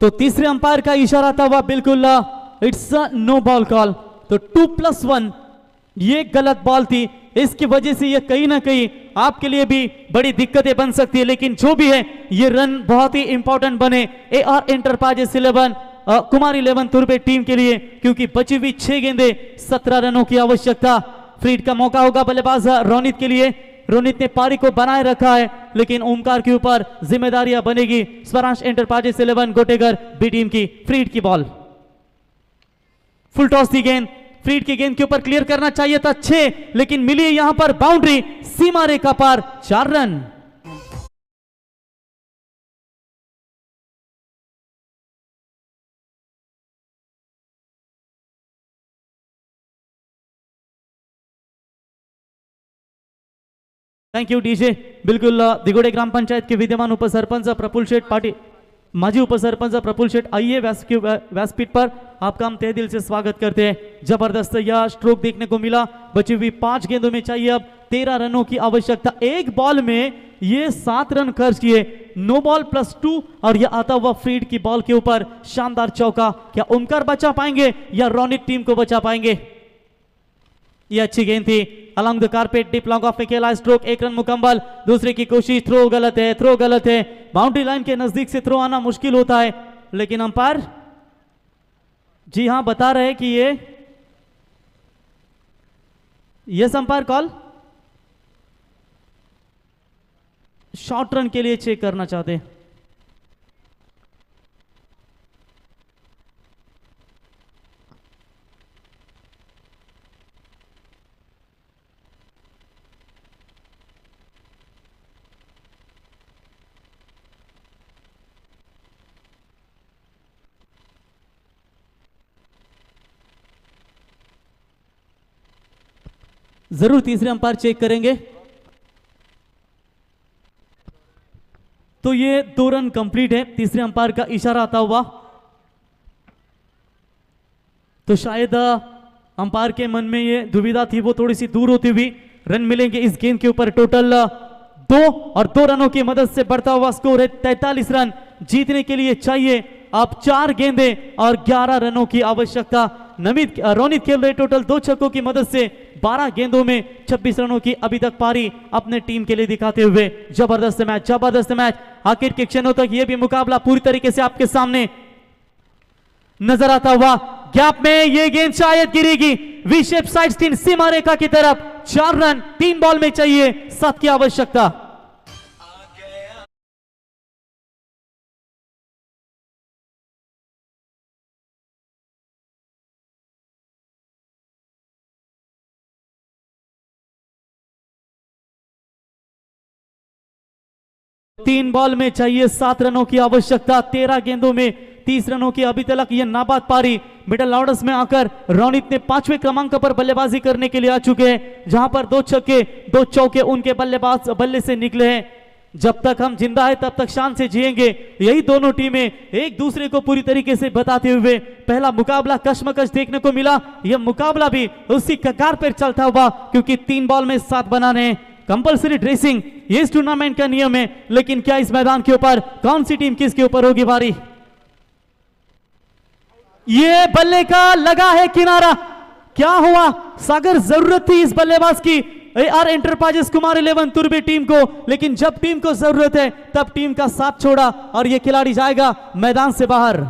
तो तीसरे अंपायर का इशारा था वह बिल्कुल इट्स नो बॉल कॉल. तो 2+1 ये गलत बॉल थी, इसकी वजह से ये कहीं ना कहीं आपके लिए भी बड़ी दिक्कतें बन सकती है. लेकिन जो भी है ये रन बहुत ही इंपॉर्टेंट बने AR एंटरप्राइजेस 11 कुमार 11 तुर्बे टीम के लिए, क्योंकि बची हुई 6 गेंदे 17 रनों की आवश्यकता. फ्रीड का मौका होगा बल्लेबाज रोनित के लिए. रोनित ने पारी को बनाए रखा है, लेकिन ओमकार के ऊपर जिम्मेदारियां बनेगी Swaraj enterprises 11 Gotegar B team की. फ्रीड की बॉल, फुल टॉस थी गेंद, फ्रीड की गेंद के ऊपर क्लियर करना चाहिए था 6, लेकिन मिली यहां पर बाउंड्री सीमा रेखा पार. 4 रन. Thank you DJ. बिल्कुल दिगोडे ग्राम पंचायत के विद्यमान उपसरपंच प्रफुल्ल शेठ पाटिल, माजी उपसरपंच प्रफुल्ल शेठ, आइए व्यासपीठ पर. आपका हम तहे दिल से स्वागत करते हैं. जबरदस्त यह स्ट्रोक देखने को मिला. बची हुई 5 गेंदों में चाहिए अब 13 रनों की आवश्यकता. 1 बॉल में ये 7 रन खर्च किए. नो बॉल +2 और यह आता हुआ फ्रीड की बॉल के ऊपर शानदार चौका. क्या ओमकार बचा पाएंगे या रोनित टीम को बचा पाएंगे? ये अच्छी गेंद थी along the carpet, deep long off में खेला. स्ट्रोक 1 रन मुकम्मल. दूसरे की कोशिश, थ्रो गलत है, थ्रो गलत है. बाउंड्री लाइन के नजदीक से थ्रो आना मुश्किल होता है, लेकिन अंपायर जी हां बता रहे हैं कि ये अंपायर कॉल शॉर्ट रन के लिए चेक करना चाहते हैं. जरूर तीसरे अंपायर चेक करेंगे. तो ये 2 रन कंप्लीट है. तीसरे अंपायर का इशारा आता हुआ, तो शायद अंपायर के मन में ये दुविधा थी, वो थोड़ी सी दूर होती हुई. रन मिलेंगे इस गेंद के ऊपर. टोटल 2 और 2 रनों की मदद से बढ़ता हुआ स्कोर है 43 रन. जीतने के लिए चाहिए अब 4 गेंदे और 11 रनों की आवश्यकता. रोनित खेल रहे टोटल 2 छक्कों की मदद से 12 गेंदों में 26 रनों की अभी तक पारी अपने टीम के लिए दिखाते हुए. जबरदस्त मैच, जबरदस्त मैच. आखिर के क्षणों तक यह भी मुकाबला पूरी तरीके से आपके सामने नजर आता हुआ. गैप में यह गेंद शायद गिरेगी वी शेप साइड स्पिन सीमा रेखा की तरफ. 4 रन 3 बॉल में चाहिए 7 की आवश्यकता. तीन बॉल में चाहिए 7 रनों की आवश्यकता. 13 गेंदों में 30 रनों की अभी तक यह नाबाद पारी. मिडल ऑर्डर्स में आकर रोनित ने 5वें क्रमांक पर बल्लेबाजी करने के लिए आ चुके हैं, जहां पर 2 छक्के 2 चौके उनके बल्लेबाज बल्ले से निकले हैं. जब तक हम जिंदा है तब तक शान से जिएंगे, यही दोनों टीमें एक दूसरे को पूरी तरीके से बताते हुए. पहला मुकाबला कशमकश देखने को मिला, यह मुकाबला भी उसी कगार पर चलता हुआ, क्योंकि 3 बॉल में 7 बनाने कंपलसरी ड्रेसिंग ये इस टूर्नामेंट का नियम है, लेकिन क्या इस मैदान के ऊपर कौन सी टीम किसके ऊपर होगी भारी? ये बल्ले का लगा है किनारा, क्या हुआ सागर? जरूरत थी इस बल्लेबाज की AR एंटरप्राइजेस कुमार 11 तुर्बे टीम को, लेकिन जब टीम को जरूरत है तब टीम का साथ छोड़ा और ये खिलाड़ी जाएगा मैदान से बाहर।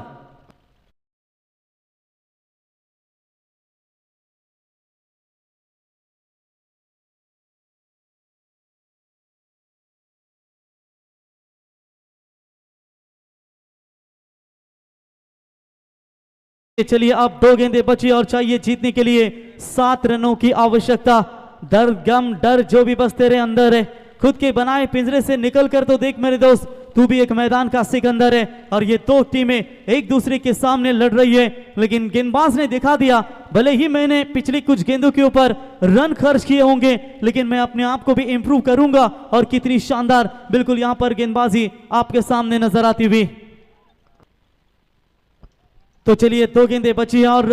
चलिए अब 2 गेंदें बची और चाहिए जीतने के लिए 7 रनों की आवश्यकता। डर गम डर जो भी बस तेरे अंदर है, खुद के बनाए पिंजरे से निकल कर तो देख मेरे दोस्त, तू भी एक मैदान का सिकंदर है। और ये 2 टीमें एक दूसरे के सामने लड़ रही है, लेकिन गेंदबाज ने दिखा दिया, भले ही मैंने पिछली कुछ गेंदों के ऊपर रन खर्च किए होंगे, लेकिन मैं अपने आप को भी इंप्रूव करूंगा। और कितनी शानदार बिल्कुल यहां पर गेंदबाजी आपके सामने नजर आती हुई। तो चलिए 2 गेंदें बची और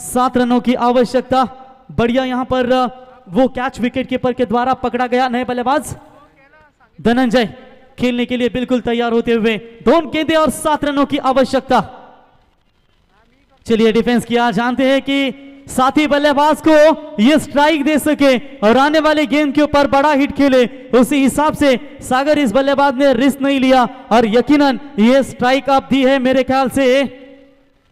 7 रनों की आवश्यकता। बढ़िया यहां पर वो कैच विकेट कीपर के द्वारा पकड़ा गया। नए बल्लेबाज धनंजय खेलने के लिए बिल्कुल तैयार होते हुए। 2 गेंदें और 7 रनों की आवश्यकता। चलिए डिफेंस किया, जानते हैं कि साथी बल्लेबाज को ये स्ट्राइक दे सके और आने वाले गेंद के ऊपर बड़ा हिट खेले, उसी हिसाब से सागर इस बल्लेबाज ने रिस्क नहीं लिया और यकीनन ये स्ट्राइक आप दी है मेरे ख्याल से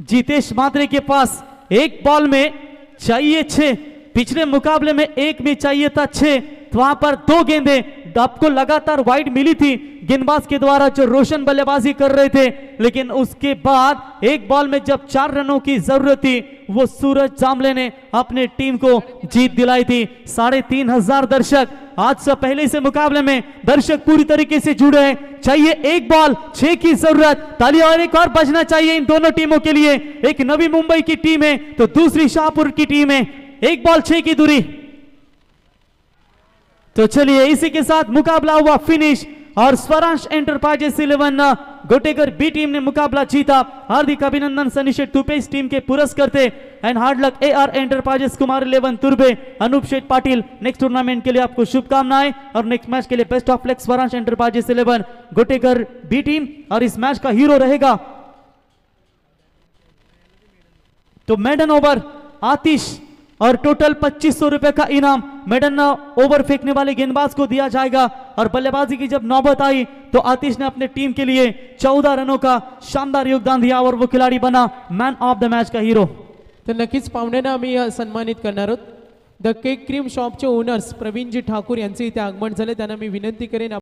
जीतेश मात्रे के पास। एक बॉल में चाहिए 6, पिछले मुकाबले में एक में चाहिए था 6, तो वहां पर 2 गेंदें आपको लगातार वाइड मिली थी गेंदबाज के द्वारा जो रोशन बल्लेबाजी कर रहे थे, लेकिन उसके बाद एक बॉल में जब 4 रनों की जरूरत थी वो सूरज जामले ने अपने टीम को जीत दिलाई थी। 3500 दर्शक आज से पहले से मुकाबले में दर्शक पूरी तरीके से जुड़े हैं। चाहिए एक बॉल 6 की जरूरत, तालियां और एक और बजना चाहिए इन दोनों टीमों के लिए। एक नवी मुंबई की टीम है तो दूसरी शाहपुर की टीम है। एक बॉल 6 की दूरी। तो चलिए इसी के साथ मुकाबला हुआ फिनिश और Swaransh enterprises 11 Gotekar B team ने मुकाबला जीता। हार्दिक अभिनंदन सनीशेठ तुपेश टीम के पुरस्कर्ते and hard luck AR enterprises Kumar 11 Turbe Anup Sheth Patil. Next tournament के लिए आपको शुभकामनाएं और नेक्स्ट मैच के लिए best of luck Swaransh enterprises 11 Gotekar B team. और इस मैच का हीरो रहेगा तो मेडन ओवर आतिश और टोटल 2500 रुपए का इनाम मेडन ओवर फेंकने वाले गेंदबाज को दिया जाएगा। और बल्लेबाजी की जब नौबत आई तो आतिश ने अपने टीम के लिए 14 रनों का शानदार योगदान दिया और वो खिलाड़ी बना मैन ऑफ द मैच का हीरो। तर नक्कीच पाहुण्यांना आम्ही सन्मानित करणार आहोत। द केक क्रीम शॉपचे ओनर्स प्रवीणजी ठाकूर यांचे इथे आगमन झाले, त्यांना मी विनंती करेन